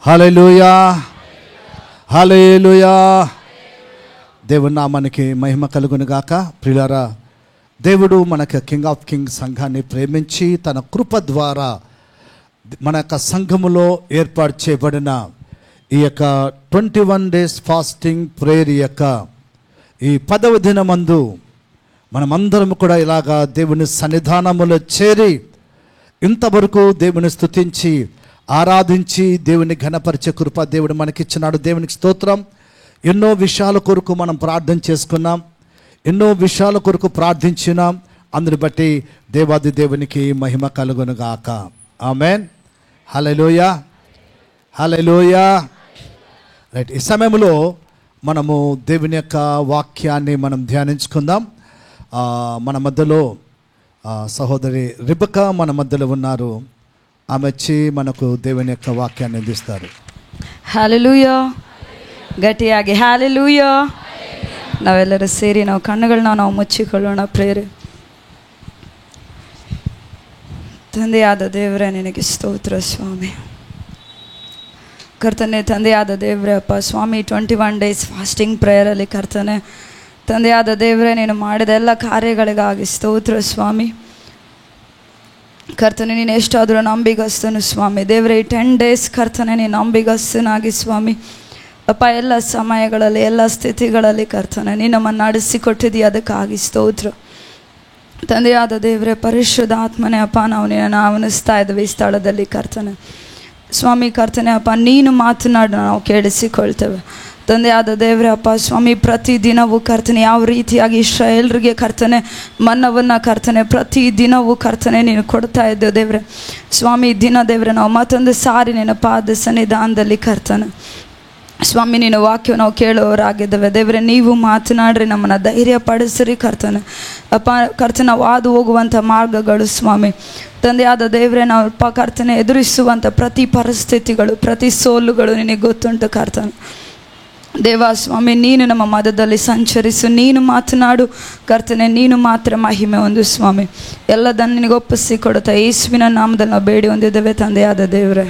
హల్లెలూయా, హల్లెలూయా. దేవుని నామానికి మహిమ కలుగును గాక. ప్రియులారా, దేవుడు మనకు కింగ్ ఆఫ్ కింగ్స్ సంఘాన్ని ప్రేమించి తన కృప ద్వారా మన యొక్క సంఘములో ఏర్పాటు చేయబడిన ఈ యొక్క 21 days ఫాస్టింగ్ ప్రేయర్ యొక్క ఈ 10వ దినమందు మనమందరం కూడా ఇలాగా దేవుని సన్నిధానములో చేరి ఇంతవరకు దేవుని స్తుతించి ఆరాధించి దేవుని ఘనపరిచే కృప దేవుడు మనకిచ్చినాడు. దేవునికి స్తోత్రం. ఎన్నో విషయాల కొరకు మనం ప్రార్థన చేసుకున్నాం, ఎన్నో విషయాల కొరకు ప్రార్థించినాం. అందుని బట్టి దేవాది దేవునికి మహిమ కలుగును గాక. ఆమేన్. హల్లెలూయా, హల్లెలూయా. రైట్, ఈ సమయంలో మనము దేవుని యొక్క వాక్యాన్ని మనం ధ్యానించుకుందాం. మన మధ్యలో సహోదరి రిబకా మన మధ్యలో ఉన్నారు. ఆమె వచ్చి మనకు దేవుని యొక్క వాక్యాన్ని అందిస్తారు. ಹಲ್ಲೆಲೂಯಾ. ಗಟ್ಟಿಯಾಗಿ ಹಲ್ಲೆಲೂಯಾ. ನಾವೆಲ್ಲರೂ ಸೇರಿ ನಾವು ಕಣ್ಣುಗಳನ್ನ ನಾವು ಮುಚ್ಚಿಕೊಳ್ಳೋಣ. ಪ್ರೇರೆ ತಂದೆಯಾದ ದೇವರೇ, ನಿನಗೆ ಸ್ತೋತ್ರ ಸ್ವಾಮಿ. ಕರ್ತನೆ, ತಂದೆಯಾದ ದೇವರೇ ಅಪ್ಪ ಸ್ವಾಮಿ, 21 days ಫಾಸ್ಟಿಂಗ್ ಪ್ರೇಯರಲ್ಲಿ ಕರ್ತನೆ, ತಂದೆಯಾದ ದೇವರೇ, ನೀನು ಮಾಡಿದ ಎಲ್ಲ ಕಾರ್ಯಗಳಿಗಾಗಿ ಸ್ತೋತ್ರ ಸ್ವಾಮಿ. ಕರ್ತನೆ, ನೀನು ಎಷ್ಟಾದರೂ ನಂಬಿಗಸ್ತನು ಸ್ವಾಮಿ. ದೇವರೇ, ಈ 10 days ಕರ್ತನೆ ನೀನು ನಂಬಿಗಸ್ತನಾಗಿ ಸ್ವಾಮಿ ಅಪ್ಪ, ಎಲ್ಲ ಸಮಯಗಳಲ್ಲಿ ಎಲ್ಲ ಸ್ಥಿತಿಗಳಲ್ಲಿ ಕರ್ತನೆ ನೀನು ನಮ್ಮನ್ನು ನಡೆಸಿಕೊಟ್ಟಿದ್ದೀಯ, ಅದಕ್ಕಾಗಿ ಸ್ತೋತ್ರ. ತಂದೆಯಾದ ದೇವರೇ, ಪರಿಶುದ್ಧಾತ್ಮನೇ ಅಪ್ಪ, ನಾವು ನಿನ್ನನ್ನು ಆಹ್ವಾನಿಸ್ತಾ ಇದ್ದೀವಿ ಈ ಸ್ಥಳದಲ್ಲಿ ಕರ್ತನೆ ಸ್ವಾಮಿ. ಕರ್ತನೆ ಅಪ್ಪ, ನೀನು ಮಾತನಾಡಿ ನಾವು ಕೇಳಿಸಿಕೊಳ್ತೇವೆ. ತಂದೆಯಾದ ದೇವರೇ ಅಪ್ಪ ಸ್ವಾಮಿ, ಪ್ರತಿದಿನವೂ ಕರ್ತನೆ ಯಾವ ರೀತಿಯಾಗಿ ಇಸ್ರಾಯೇಲ್ರಿಗೆ ಕರ್ತನೆ ಮನ್ನವನ್ನು ಕರ್ತನೆ ಪ್ರತಿದಿನವೂ ಕರ್ತನೆ ನೀನು ಕೊಡ್ತಾ ಇದ್ದೇವೆ ದೇವರೇ ಸ್ವಾಮಿ. ದಿನ ದೇವರೇ, ನಾವು ಮತ್ತೊಂದು ಸಾರಿ ನಿನ್ನ ಪಾದ ಸನ್ನಿಧಾನದಲ್ಲಿ ಕರ್ತನೆ ಸ್ವಾಮಿ ನಿನ್ನ ವಾಕ್ಯ ನಾವು ಕೇಳೋರಾಗಿದ್ದೇವೆ ದೇವರೇ. ನೀವು ಮಾತನಾಡ್ರಿ, ನಮ್ಮನ್ನು ಧೈರ್ಯ ಪಡಿಸ್ರಿ ಕರ್ತನೆ ಅಪ್ಪ. ಕರ್ತನೆ, ನಾವು ಹಾದು ಹೋಗುವಂಥ ಮಾರ್ಗಗಳು ಸ್ವಾಮಿ ತಂದೆಯಾದ ದೇವರೇ, ನಾವು ಅಪ್ಪ ಕರ್ತನೆ ಎದುರಿಸುವಂಥ ಪ್ರತಿ ಪರಿಸ್ಥಿತಿಗಳು, ಪ್ರತಿ ಸೋಲುಗಳು ನಿನಗೆ ಗೊತ್ತುಂಟು ಕರ್ತನೆ ದೇವ ಸ್ವಾಮಿ. ನೀನು ನಮ್ಮ ಮಧ್ಯದಲ್ಲಿ ಸಂಚರಿಸು, ನೀನು ಮಾತನಾಡು ಕರ್ತನೆ, ನೀನು ಮಾತ್ರ ಮಹಿಮೆ ಒಂದು ಸ್ವಾಮಿ. ಎಲ್ಲದನ್ನು ನಿನಗೆ ಒಪ್ಪಿಸಿ ಕೊಡುತ್ತಾ ಯೇಸುವಿನ ನಾಮದಲ್ಲಿ ನಾವು ಬೇಡಿ ಹೊಂದಿದ್ದೇವೆ ತಂದೆಯಾದ ದೇವರೇ.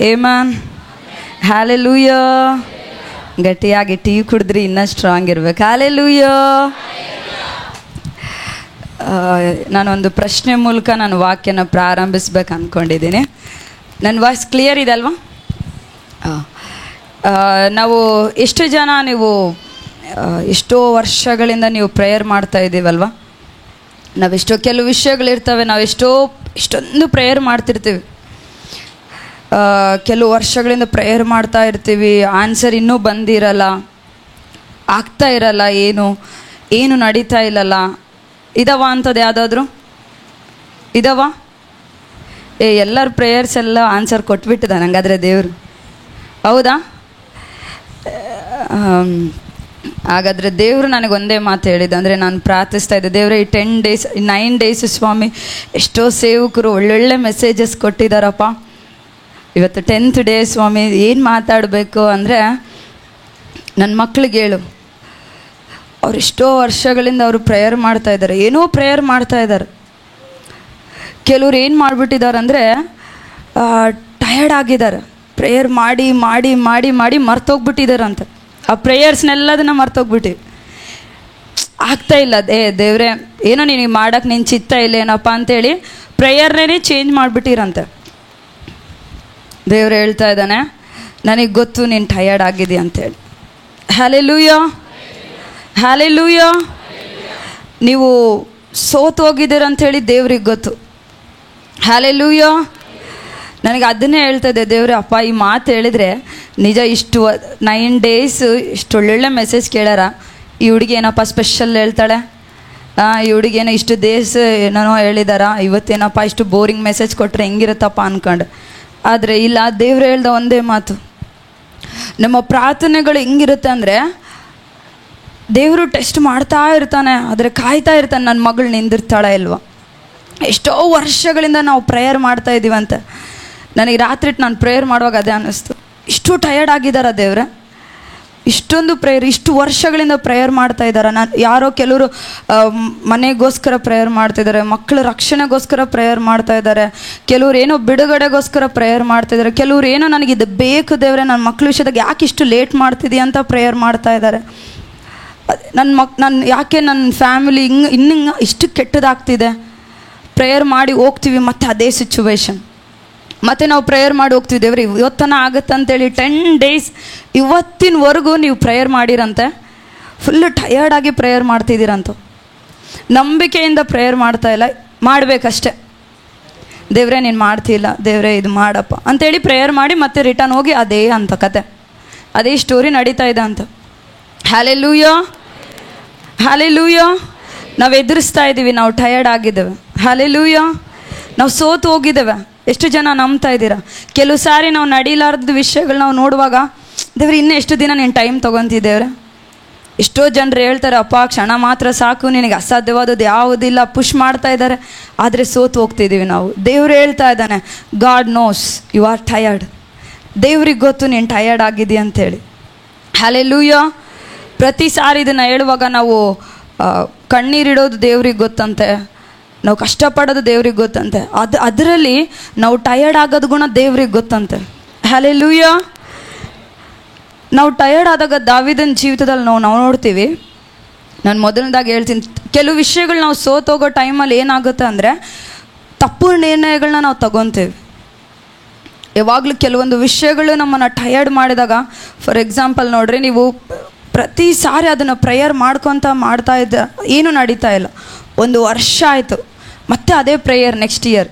ಆಮೆನ್. ಹಲ್ಲೆಲೂಯಾ. ಗಟ್ಟಿಯಾಗಿ ಟೀ ಕುಡಿದ್ರಿ ಇನ್ನೂ ಸ್ಟ್ರಾಂಗ್ ಇರ್ಬೇಕು. ಹಲ್ಲೆಲೂಯಾ. ನಾನೊಂದು ಪ್ರಶ್ನೆ ಮೂಲಕ ನಾನು ವಾಕ್ಯನ ಪ್ರಾರಂಭಿಸ್ಬೇಕು ಅಂದ್ಕೊಂಡಿದ್ದೀನಿ. ನನ್ನ ವಾಯ್ಸ್ ಕ್ಲಿಯರ್ ಇದೆ ಅಲ್ವಾ? ನಾವು ಎಷ್ಟು ಜನ ನೀವು ಎಷ್ಟೋ ವರ್ಷಗಳಿಂದ ನೀವು ಪ್ರೇಯರ್ ಮಾಡ್ತಾ ಇದ್ದೀವಲ್ವ? ನಾವೆಷ್ಟೋ ಕೆಲವು ವಿಷಯಗಳಿರ್ತವೆ, ನಾವು ಎಷ್ಟೊಂದು ಪ್ರೇಯರ್ ಮಾಡ್ತಿರ್ತೀವಿ, ಕೆಲವು ವರ್ಷಗಳಿಂದ ಪ್ರೇಯರ್ ಮಾಡ್ತಾ ಇರ್ತೀವಿ, ಆನ್ಸರ್ ಇನ್ನೂ ಬಂದಿರಲ್ಲ, ಆಗ್ತಾ ಇರಲ್ಲ, ಏನು ನಡೀತಾ ಇಲ್ಲಲ್ಲ. ಇದಾವ ಅಂಥದ್ದು ಯಾವುದಾದ್ರೂ ಇದಾವ? ಎಲ್ಲರ ಪ್ರೇಯರ್ಸ್ ಎಲ್ಲ ಆನ್ಸರ್ ಕೊಟ್ಬಿಟ್ಟಿದ್ದಾನೆ ಹಂಗಾದರೆ ದೇವರು, ಹೌದಾ? ಹಾಗಾದರೆ ದೇವರು ನನಗೊಂದೇ ಮಾತು ಹೇಳಿದ್ದು, ಅಂದರೆ ನಾನು ಪ್ರಾರ್ಥಿಸ್ತಾ ಇದ್ದೆ, ದೇವರೇ ಈ 10 days 9 days ಸ್ವಾಮಿ ಎಷ್ಟೋ ಸೇವಕರು ಒಳ್ಳೊಳ್ಳೆ ಮೆಸೇಜಸ್ ಕೊಟ್ಟಿದ್ದಾರಪ್ಪ. ಇವತ್ತು 10th day ಸ್ವಾಮಿ, ಏನು ಮಾತಾಡಬೇಕು ಅಂದರೆ ನನ್ನ ಮಕ್ಳಿಗೆ ಹೇಳು. ಅವ್ರು ಎಷ್ಟೋ ವರ್ಷಗಳಿಂದ ಅವರು ಪ್ರೇಯರ್ ಮಾಡ್ತಾ ಇದ್ದಾರೆ, ಏನೋ ಪ್ರೇಯರ್ ಮಾಡ್ತಾ ಇದ್ದಾರೆ. ಕೆಲವ್ರು ಏನು ಮಾಡಿಬಿಟ್ಟಿದ್ದಾರೆ ಅಂದರೆ ಟಯರ್ಡ್ ಆಗಿದ್ದಾರೆ, ಪ್ರೇಯರ್ ಮಾಡಿ ಮಾಡಿ ಮಾಡಿ ಮಾಡಿ ಮರ್ತೋಗ್ಬಿಟ್ಟಿದ್ದಾರಂತೆ. ಆ ಪ್ರೇಯರ್ಸ್ನೆಲ್ಲದನ್ನು ಮರ್ತೋಗ್ಬಿಟ್ಟು ಆಗ್ತಾ ಇಲ್ಲ. ದೇವರೇ ಏನೋ ನಿನಗೆ ಮಾಡೋಕ್ಕೆ ನಿನ್ನ ಚಿತ್ತ ಇಲ್ಲ ಏನಪ್ಪ ಅಂತೇಳಿ ಪ್ರೇಯರ್ನೇ ಚೇಂಜ್ ಮಾಡಿಬಿಟ್ಟಿರಂತೆ. ದೇವ್ರು ಹೇಳ್ತಾ ಇದ್ದಾನೆ, ನನಗೆ ಗೊತ್ತು ನೀನು ಟಯರ್ಡ್ ಆಗಿದೆಯಾ ಅಂತೇಳಿ. Hallelujah, hallelujah. ನೀವು ಸೋತು ಹೋಗಿದ್ದೀರಂಥೇಳಿ ದೇವ್ರಿಗೆ ಗೊತ್ತು. ಹಲ್ಲೆಲೂಯಾ. ನನಗೆ ಅದನ್ನೇ ಹೇಳ್ತಾ ಇದ್ದೆ, ದೇವ್ರೆ ಅಪ್ಪ ಈ ಮಾತು ಹೇಳಿದರೆ ನಿಜ, ಇಷ್ಟು 9 days ಇಷ್ಟು ಒಳ್ಳೊಳ್ಳೆ ಮೆಸೇಜ್ ಕೇಳಾರ, ಈ ಹುಡುಗಿ ಏನಪ್ಪ ಸ್ಪೆಷಲ್ ಹೇಳ್ತಾಳೆ, ಈ ಹುಡುಗೇನೋ ಇಷ್ಟು ಡೇಸ್ ಏನೋ ಹೇಳಿದಾರ, ಇವತ್ತೇನಪ್ಪ ಇಷ್ಟು ಬೋರಿಂಗ್ ಮೆಸೇಜ್ ಕೊಟ್ಟರೆ ಹೆಂಗಿರುತ್ತಪ್ಪ ಅಂದ್ಕೊಂಡು. ಆದರೆ ಇಲ್ಲ, ದೇವ್ರು ಹೇಳ್ದ ಒಂದೇ ಮಾತು, ನಮ್ಮ ಪ್ರಾರ್ಥನೆಗಳು ಹೆಂಗಿರುತ್ತೆ ಅಂದರೆ ದೇವರು ಟೆಸ್ಟ್ ಮಾಡ್ತಾ ಇರ್ತಾನೆ, ಆದರೆ ಕಾಯ್ತಾ ಇರ್ತಾನೆ ನನ್ನ ಮಗಳು ನಿಂದಿರ್ತಾಳೆ ಇಲ್ವಾ. ಎಷ್ಟೋ ವರ್ಷಗಳಿಂದ ನಾವು ಪ್ರೇಯರ್ ಮಾಡ್ತಾ ಇದ್ದೀವಂತೆ. ನನಗೆ ರಾತ್ರಿ ನಾನು ಪ್ರೇಯರ್ ಮಾಡುವಾಗ ಅದೇ ಅನ್ನಿಸ್ತು, ಇಷ್ಟು ಟಯರ್ಡ್ ಆಗಿದ್ದಾರ ದೇವ್ರೆ, ಇಷ್ಟೊಂದು ಪ್ರೇಯರ್, ಇಷ್ಟು ವರ್ಷಗಳಿಂದ ಪ್ರೇಯರ್ ಮಾಡ್ತಾ ಇದ್ದಾರೆ. ಯಾರೋ ಕೆಲವರು ಮನೆಗೋಸ್ಕರ ಪ್ರೇಯರ್ ಮಾಡ್ತಿದ್ದಾರೆ, ಮಕ್ಕಳ ರಕ್ಷಣೆಗೋಸ್ಕರ ಪ್ರೇಯರ್ ಮಾಡ್ತಾ ಇದ್ದಾರೆ, ಕೆಲವ್ರು ಏನೋ ಬಿಡುಗಡೆಗೋಸ್ಕರ ಪ್ರೇಯರ್ ಮಾಡ್ತಾ ಇದ್ದಾರೆ, ಕೆಲವ್ರು ಏನೋ ನನಗಿದು ಬೇಕು ದೇವರೇ, ನನ್ನ ಮಕ್ಕಳ ವಿಷಯದಾಗ ಯಾಕೆ ಇಷ್ಟು ಲೇಟ್ ಮಾಡ್ತಿದ್ದೀಯ ಅಂತ ಪ್ರೇಯರ್ ಮಾಡ್ತಾ ಇದ್ದಾರೆ. ನಾನು ಯಾಕೆ ನನ್ನ ಫ್ಯಾಮಿಲಿ ಇನ್ನೂ ಇಷ್ಟು ಕೆಟ್ಟದಾಗ್ತಿದೆ. ಪ್ರೇಯರ್ ಮಾಡಿ ಹೋಗ್ತೀವಿ ಮತ್ತು ಅದೇ ಸಿಚುವೇಶನ್, ಮತ್ತು ನಾವು ಪ್ರೇಯರ್ ಮಾಡಿ ಹೋಗ್ತೀವಿ, ದೇವ್ರೆ ಇವತ್ತನ ಆಗುತ್ತೆ ಅಂತೇಳಿ 10 days ಇವತ್ತಿನವರೆಗೂ ನೀವು ಪ್ರೇಯರ್ ಮಾಡಿರಂತೆ, ಫುಲ್ಲು ಟಯರ್ಡಾಗಿ ಪ್ರೇಯರ್ ಮಾಡ್ತಿದ್ದೀರಂತ. ನಂಬಿಕೆಯಿಂದ ಪ್ರೇಯರ್ ಮಾಡ್ತಾ ಇಲ್ಲ, ಮಾಡಬೇಕಷ್ಟೆ. ದೇವ್ರೆ ನೀನು ಮಾಡ್ತಿಲ್ಲ, ದೇವ್ರೆ ಇದು ಮಾಡಪ್ಪ ಅಂತೇಳಿ ಪ್ರೇಯರ್ ಮಾಡಿ ಮತ್ತೆ ರಿಟರ್ನ್ ಹೋಗಿ ಅದೇ ಅಂತ ಕತೆ, ಅದೇ ಸ್ಟೋರಿ ನಡೀತಾ ಇದೆ ಅಂತ. Hallelujah, hallelujah. ನಾವು ಎದುರಿಸ್ತಾ ಇದ್ದೀವಿ, ನಾವು ಟಯರ್ಡ್ ಆಗಿದ್ದೇವೆ. ಹಲ್ಲೆಲೂಯಾ. ನಾವು ಸೋತು ಹೋಗಿದ್ದೇವೆ. ಎಷ್ಟು ಜನ ನಂಬ್ತಾ ಇದ್ದೀರಾ? ಕೆಲವು ಸಾರಿ ನಾವು ನಡೀಲಾರ್ದ ವಿಷಯಗಳು ನಾವು ನೋಡುವಾಗ, ದೇವ್ರೆ ಇನ್ನೂ ಎಷ್ಟು ದಿನ ನೀನು ಟೈಮ್ ತೊಗೊತಿದ್ದೇವ್ರೆ. ಎಷ್ಟೋ ಜನರು ಹೇಳ್ತಾರೆ, ಅಪ್ಪ ಕ್ಷಣ ಮಾತ್ರ ಸಾಕು, ನಿನಗೆ ಅಸಾಧ್ಯವಾದದ್ದು ಯಾವುದಿಲ್ಲ, ಪುಷ್ ಮಾಡ್ತಾ ಇದ್ದಾರೆ, ಆದರೆ ಸೋತು ಹೋಗ್ತಿದ್ದೀವಿ ನಾವು. ದೇವ್ರು ಹೇಳ್ತಾ ಇದ್ದಾನೆ, God knows you are tired. ದೇವ್ರಿಗೆ ಗೊತ್ತು ನೀನು ಟಯರ್ಡ್ ಆಗಿದ್ದೀಯ ಅಂಥೇಳಿ. ಹಲ್ಲೆಲೂಯಾ. ಪ್ರತಿ ಸಾರಿ ಇದನ್ನು ಹೇಳುವಾಗ ನಾವು ಕಣ್ಣೀರಿಡೋದು ದೇವ್ರಿಗೆ ಗೊತ್ತಂತೆ, ನಾವು ಕಷ್ಟಪಡೋದು ದೇವ್ರಿಗೆ ಗೊತ್ತಂತೆ, ಅದರಲ್ಲಿ ನಾವು ಟಯರ್ಡ್ ಆಗೋದು ಗುಣ ದೇವ್ರಿಗೆ ಗೊತ್ತಂತೆ. ಹಲ್ಲೆಲೂಯಾ. ನಾವು ಟಯರ್ಡ್ ಆದಾಗ ದಾವೀದನ ಜೀವಿತದಲ್ಲಿ ನಾವು ನೋಡ್ತೀವಿ. ನಾನು ಮೊದಲನೇದಾಗಿ ಹೇಳ್ತೀನಿ, ಕೆಲವು ವಿಷಯಗಳು ನಾವು ಸೋತೋಗೋ ಟೈಮಲ್ಲಿ ಏನಾಗುತ್ತೆ ಅಂದರೆ ತಪ್ಪು ನಿರ್ಣಯಗಳನ್ನ ನಾವು ತಗೊತೀವಿ. ಯಾವಾಗಲೂ ಕೆಲವೊಂದು ವಿಷಯಗಳು ನಮ್ಮನ್ನು ಟಯರ್ಡ್ ಮಾಡಿದಾಗ, ಫಾರ್ ಎಕ್ಸಾಂಪಲ್ ನೋಡ್ರಿ, ನೀವು ಪ್ರತಿ ಸಾರಿ ಅದನ್ನು ಪ್ರೇಯರ್ ಮಾಡ್ತಾ ಇದ್ದ ಏನೂ ನಡೀತಾ ಇಲ್ಲ. 1 ವರ್ಷ ಆಯಿತು, ಮತ್ತೆ ಅದೇ ಪ್ರೇಯರ್, ನೆಕ್ಸ್ಟ್ ಇಯರ್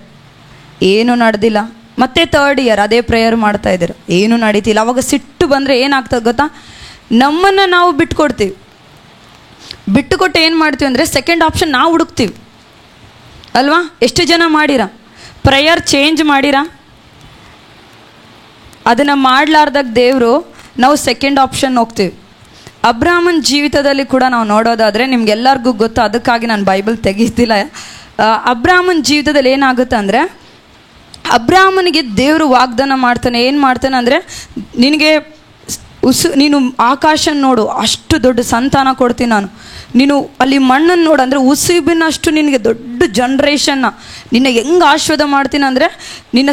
ಏನೂ ನಡೆದಿಲ್ಲ, ಮತ್ತೆ 3rd year ಅದೇ ಪ್ರೇಯರ್ ಮಾಡ್ತಾ ಇದ್ದೀರ, ಏನೂ ನಡೀತಿಲ್ಲ. ಅವಾಗ ಸಿಟ್ಟು ಬಂದರೆ ಏನಾಗ್ತದೆ ಗೊತ್ತಾ? ನಮ್ಮನ್ನು ನಾವು ಬಿಟ್ಕೊಡ್ತೀವಿ. ಬಿಟ್ಟುಕೊಟ್ಟು ಏನು ಮಾಡ್ತೀವಿ ಅಂದರೆ ಸೆಕೆಂಡ್ ಆಪ್ಷನ್ ನಾವು ಹುಡುಕ್ತೀವಿ ಅಲ್ವಾ? ಎಷ್ಟು ಜನ ಮಾಡಿರ ಪ್ರೇಯರ್ ಚೇಂಜ್ ಮಾಡಿರ? ಅದನ್ನು ಮಾಡಲಾರ್ದಾಗ ದೇವರು ನಾವು ಸೆಕೆಂಡ್ ಆಪ್ಷನ್ ಹೋಗ್ತೀವಿ. ಅಬ್ರಾಮನ ಜೀವಿತದಲ್ಲಿ ಕೂಡ ನಾವು ನೋಡೋದಾದರೆ ನಿಮ್ಗೆಲ್ಲರಿಗೂ ಗೊತ್ತು, ಅದಕ್ಕಾಗಿ ನಾನು ಬೈಬಲ್ ತೆಗೀತಿಲ್ಲ. ಅಬ್ರಾಮನ ಜೀವಿತದಲ್ಲಿ ಏನಾಗುತ್ತೆ ಅಂದರೆ, ಅಬ್ರಾಮನಿಗೆ ದೇವರು ವಾಗ್ದಾನ ಮಾಡ್ತಾನೆ. ಏನು ಮಾಡ್ತಾನೆ ಅಂದರೆ, ನಿನಗೆ ನೀನು ಆಕಾಶ ನೋಡು, ಅಷ್ಟು ದೊಡ್ಡ ಸಂತಾನ ಕೊಡ್ತೀನಿ ನಾನು. ನೀನು ಅಲ್ಲಿ ಮಣ್ಣನ್ನು ನೋಡು, ಅಂದರೆ ಉಸಿಬಿನಷ್ಟು ನಿನಗೆ ದೊಡ್ಡ ಜನ್ರೇಷನ್ನ ನಿನ್ನ ಹೆಂಗೆ ಆಶೀರ್ವಾದ ಮಾಡ್ತೀನಿ ಅಂದರೆ, ನಿನ್ನ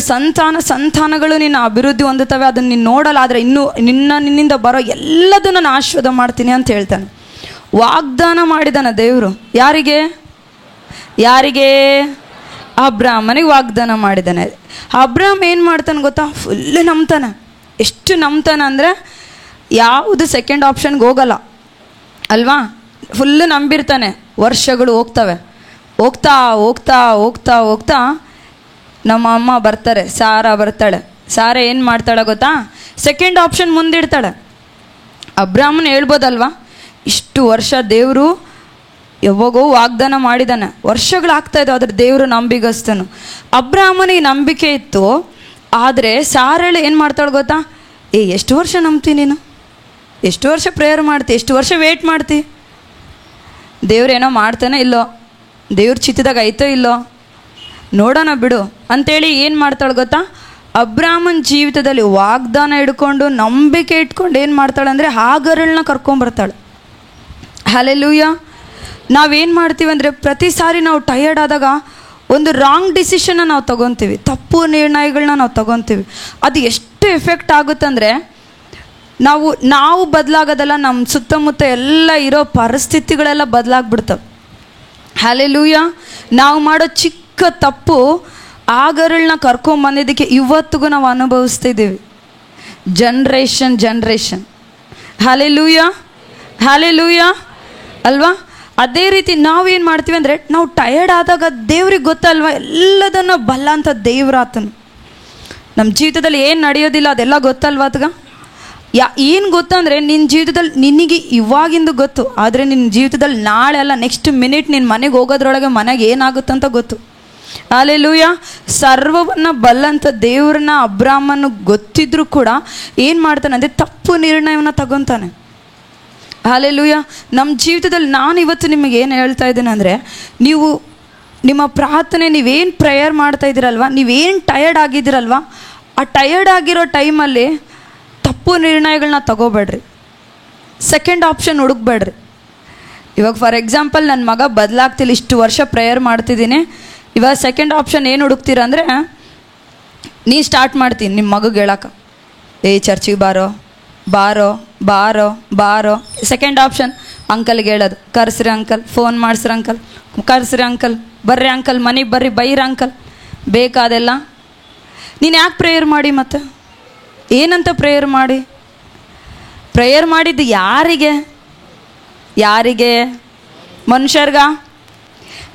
ಸಂತಾನಗಳು ನಿನ್ನ ಅಭಿವೃದ್ಧಿ ಹೊಂದುತ್ತವೆ, ಅದನ್ನು ನೀನು ನೋಡಲ್ಲ, ಆದರೆ ಇನ್ನೂ ನಿನ್ನಿಂದ ಬರೋ ಎಲ್ಲದೂ ನಾನು ಆಶೀರ್ವಾದ ಮಾಡ್ತೀನಿ ಅಂತ ಹೇಳ್ತಾನೆ. ವಾಗ್ದಾನ ಮಾಡಿದಾನೆ ದೇವರು. ಯಾರಿಗೆ? ಅಬ್ರಾಮನಿಗೆ ವಾಗ್ದಾನ ಮಾಡಿದ್ದಾನೆ. ಅಬ್ರಾಮ್ ಏನು ಮಾಡ್ತಾನೆ ಗೊತ್ತಾ? ಫುಲ್ಲು ನಂಬ್ತಾನೆ. ಎಷ್ಟು ನಂಬ್ತಾನೆ ಅಂದರೆ ಯಾವುದು ಸೆಕೆಂಡ್ ಆಪ್ಷನ್ಗೆ ಹೋಗಲ್ಲ ಅಲ್ವಾ? ಫುಲ್ಲು ನಂಬಿರ್ತಾನೆ. ವರ್ಷಗಳು ಹೋಗ್ತವೆ. ಹೋಗ್ತಾ ನಮ್ಮ ಅಮ್ಮ ಬರ್ತಾರೆ, ಸಾರಾ ಬರ್ತಾಳೆ. ಸಾರಾ ಏನು ಮಾಡ್ತಾಳೆ ಗೊತ್ತಾ? Second option ಮುಂದಿಡ್ತಾಳೆ. ಅಬ್ರಾಮನ್ ಹೇಳ್ಬೋದಲ್ವಾ, ಇಷ್ಟು ವರ್ಷ ದೇವರು ಯಾವಾಗೋ ವಾಗ್ದಾನ ಮಾಡಿದ್ದಾನೆ, ವರ್ಷಗಳಾಗ್ತಾಯಿದ್ದು, ಅದ್ರ ದೇವರು ನಂಬಿಗಸ್ತನು. ಅಬ್ರಾಮನಿಗೆ ನಂಬಿಕೆ ಇತ್ತು, ಆದರೆ ಸಾರಳು ಏನು ಮಾಡ್ತಾಳೆ ಗೊತ್ತಾ? ಎಷ್ಟು ವರ್ಷ ನಂಬ್ತೀನಿ ನೀನು? ಎಷ್ಟು ವರ್ಷ ಪ್ರೇಯರ್ ಮಾಡ್ತಿ? ಎಷ್ಟು ವರ್ಷ ವೇಟ್ ಮಾಡ್ತಿ? ದೇವ್ರೇನೋ ಮಾಡ್ತಾನೆ ಇಲ್ಲೋ, ದೇವ್ರ ಚಿತ್ತದಾಗ ಐತೋ ಇಲ್ಲೋ, ನೋಡೋಣ ಬಿಡು ಅಂಥೇಳಿ ಏನು ಮಾಡ್ತಾಳೆ ಗೊತ್ತಾ? ಅಬ್ರಾಮನ ಜೀವಿತದಲ್ಲಿ ವಾಗ್ದಾನ ಹಿಡ್ಕೊಂಡು ನಂಬಿಕೆ ಇಟ್ಕೊಂಡು ಏನು ಮಾಡ್ತಾಳೆ ಅಂದರೆ ಹಾಗರಳನ್ನ ಕರ್ಕೊಂಬರ್ತಾಳೆ. ಹಲ್ಲೆಲೂಯಾ. ನಾವೇನು ಮಾಡ್ತೀವಿ ಅಂದರೆ ಪ್ರತಿ ಸಾರಿ ನಾವು ಟಯರ್ಡ್ ಆದಾಗ ಒಂದು ರಾಂಗ್ ಡಿಸಿಷನ್ನ ನಾವು ತೊಗೊತೀವಿ, ತಪ್ಪು ನಿರ್ಣಯಗಳನ್ನ ನಾವು ತೊಗೊತೀವಿ. ಅದು ಎಷ್ಟು ಎಫೆಕ್ಟ್ ಆಗುತ್ತಂದರೆ ನಾವು ಬದಲಾಗೋದಲ್ಲ, ನಮ್ಮ ಸುತ್ತಮುತ್ತ ಎಲ್ಲ ಇರೋ ಪರಿಸ್ಥಿತಿಗಳೆಲ್ಲ ಬದಲಾಗ್ಬಿಡ್ತವೆ. ಹಲ್ಲೆಲೂಯಾ. ನಾವು ಮಾಡೋ ಚಿಕ್ಕ ತಪ್ಪು ಆಗರಳನ್ನ ಕರ್ಕೊಂಬಂದಿದ್ದಕ್ಕೆ ಇವತ್ತಿಗೂ ನಾವು ಅನುಭವಿಸ್ತಿದ್ದೀವಿ, ಜನ್ರೇಷನ್. ಹಲ್ಲೆಲೂಯಾ ಅಲ್ವಾ? ಅದೇ ರೀತಿ ನಾವೇನು ಮಾಡ್ತೀವಿ ಅಂದರೆ, ನಾವು ಟಯರ್ಡ್ ಆದಾಗ ದೇವ್ರಿಗೆ ಗೊತ್ತಲ್ವ ಎಲ್ಲದನ್ನು ಬಲ್ಲ ಅಂತ ದೇವ್ರಾತನು. ನಮ್ಮ ಜೀವಿತದಲ್ಲಿ ಏನು ನಡೆಯೋದಿಲ್ಲ ಅದೆಲ್ಲ ಗೊತ್ತಲ್ವ ಆತಗ? ಏನು ಗೊತ್ತಂದರೆ ನಿನ್ನ ಜೀವಿತದಲ್ಲಿ ನಿನಗೆ ಇವಾಗಿಂದು ಗೊತ್ತು, ಆದರೆ ನಿನ್ನ ಜೀವಿತದಲ್ಲಿ ನಾಳೆ ಅಲ್ಲ, ನೆಕ್ಸ್ಟ್ ಮಿನಿಟ್ ನಿನ್ನ ಮನೆಗೆ ಹೋಗೋದ್ರೊಳಗೆ ಮನೆಗೆ ಏನಾಗುತ್ತಂತ ಗೊತ್ತು. ಹಲ್ಲೆಲೂಯಾ. ಸರ್ವವನ್ನು ಬಲ್ಲಂಥ ದೇವ್ರನ್ನ ಅಬ್ರಾಮನು ಗೊತ್ತಿದ್ರೂ ಕೂಡ ಏನು ಮಾಡ್ತಾನೆ ಅಂದರೆ ತಪ್ಪು ನಿರ್ಣಯವನ್ನು ತಗೊತಾನೆ. ಹಲ್ಲೆಲೂಯಾ. ನಮ್ಮ ಜೀವಿತದಲ್ಲಿ ನಾನು ಇವತ್ತು ನಿಮಗೆ ಏನು ಹೇಳ್ತಾ ಇದ್ದೇನೆ ಅಂದರೆ, ನೀವು ನಿಮ್ಮ ಪ್ರಾರ್ಥನೆ, ನೀವೇನು ಪ್ರೇಯರ್ ಮಾಡ್ತಾ ಇದ್ದೀರಲ್ವ, ನೀವೇನು ಟಯರ್ಡ್ ಆಗಿದ್ದೀರಲ್ವ, ಆ ಟಯರ್ಡ್ ಆಗಿರೋ ಟೈಮಲ್ಲಿ ತಪ್ಪು ನಿರ್ಣಯಗಳನ್ನ ತಗೋಬೇಡ್ರಿ. Second option ಹುಡುಕ್ಬೇಡ್ರಿ. ಇವಾಗ ಫಾರ್ ಎಕ್ಸಾಂಪಲ್ ನನ್ನ ಮಗ ಬದಲಾಗ್ತಿಲ್ಲ, ಇಷ್ಟು ವರ್ಷ ಪ್ರೇಯರ್ ಮಾಡ್ತಿದ್ದೀನಿ, ಇವಾಗ ಸೆಕೆಂಡ್ ಆಪ್ಷನ್ ಏನು ಹುಡುಕ್ತೀರ ಅಂದರೆ, ನೀ ಸ್ಟಾರ್ಟ್ ಮಾಡ್ತೀನಿ ನಿಮ್ಮ ಮಗಗೆ ಹೇಳಕ್ಕೆ, ಚರ್ಚಿಗೆ ಬಾರೋ ಬಾರೋ ಬಾರೋ ಬಾರೋ. ಸೆಕೆಂಡ್ ಆಪ್ಷನ್ ಅಂಕಲ್ಗೆ ಹೇಳೋದು, ಕರ್ಸ್ರಿ ಅಂಕಲ್, ಫೋನ್ ಮಾಡಿಸ್ರಿ ಅಂಕಲ್, ಕರ್ಸ್ರಿ ಅಂಕಲ್, ಬರ್ರಿ ಅಂಕಲ್, ಮನೆಗೆ ಬರ್ರಿ, ಬೈರ ಅಂಕಲ್. ಬೇಕಾದೆಲ್ಲ ನೀನು ಯಾಕೆ ಪ್ರೇಯರ್ ಮಾಡಿ, ಮತ್ತು ಏನಂತ ಪ್ರೇಯರ್ ಮಾಡಿ? ಪ್ರೇಯರ್ ಮಾಡಿದ್ದು ಯಾರಿಗೆ? ಯಾರಿಗೆ? ಮನುಷ್ಯರ್ಗ?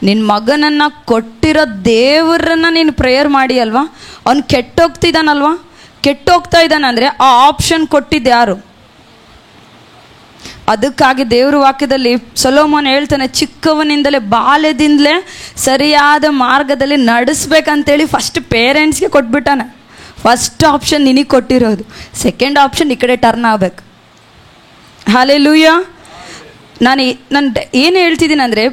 ನಿನ್ನ ಮಗನನ್ನು ಕೊಟ್ಟಿರೋ ದೇವರನ್ನು ನೀನು ಪ್ರೇಯರ್ ಮಾಡಿ ಅಲ್ವಾ? ಅವ್ನು ಕೆಟ್ಟೋಗ್ತಿದ್ದಾನಲ್ವಾ? ಕೆಟ್ಟೋಗ್ತಾ ಇದ್ದಾನಂದರೆ ಆ ಆಪ್ಷನ್ ಕೊಟ್ಟಿದ್ದು ಯಾರು? ಅದಕ್ಕಾಗಿ ದೇವ್ರ ವಾಕ್ಯದಲ್ಲಿ ಸೊಲೊಮೋನ್ ಹೇಳ್ತಾನೆ, ಚಿಕ್ಕವನಿಂದಲೇ ಬಾಲ್ಯದಿಂದಲೇ ಸರಿಯಾದ ಮಾರ್ಗದಲ್ಲಿ ನಡೆಸ್ಬೇಕಂತೇಳಿ ಫಸ್ಟ್ ಪೇರೆಂಟ್ಸ್ಗೆ ಕೊಟ್ಬಿಟ್ಟಾನೆ. ಫಸ್ಟ್ ಆಪ್ಷನ್ ನಿನಗೆ ಕೊಟ್ಟಿರೋದು, ಸೆಕೆಂಡ್ ಆಪ್ಷನ್ ಈ ಕಡೆ ಟರ್ನ್ ಆಗಬೇಕು. ಹಲ್ಲೆಲೂಯಾ. ನಾನು ಏನು ಹೇಳ್ತಿದ್ದೀನಿ ಅಂದರೆ,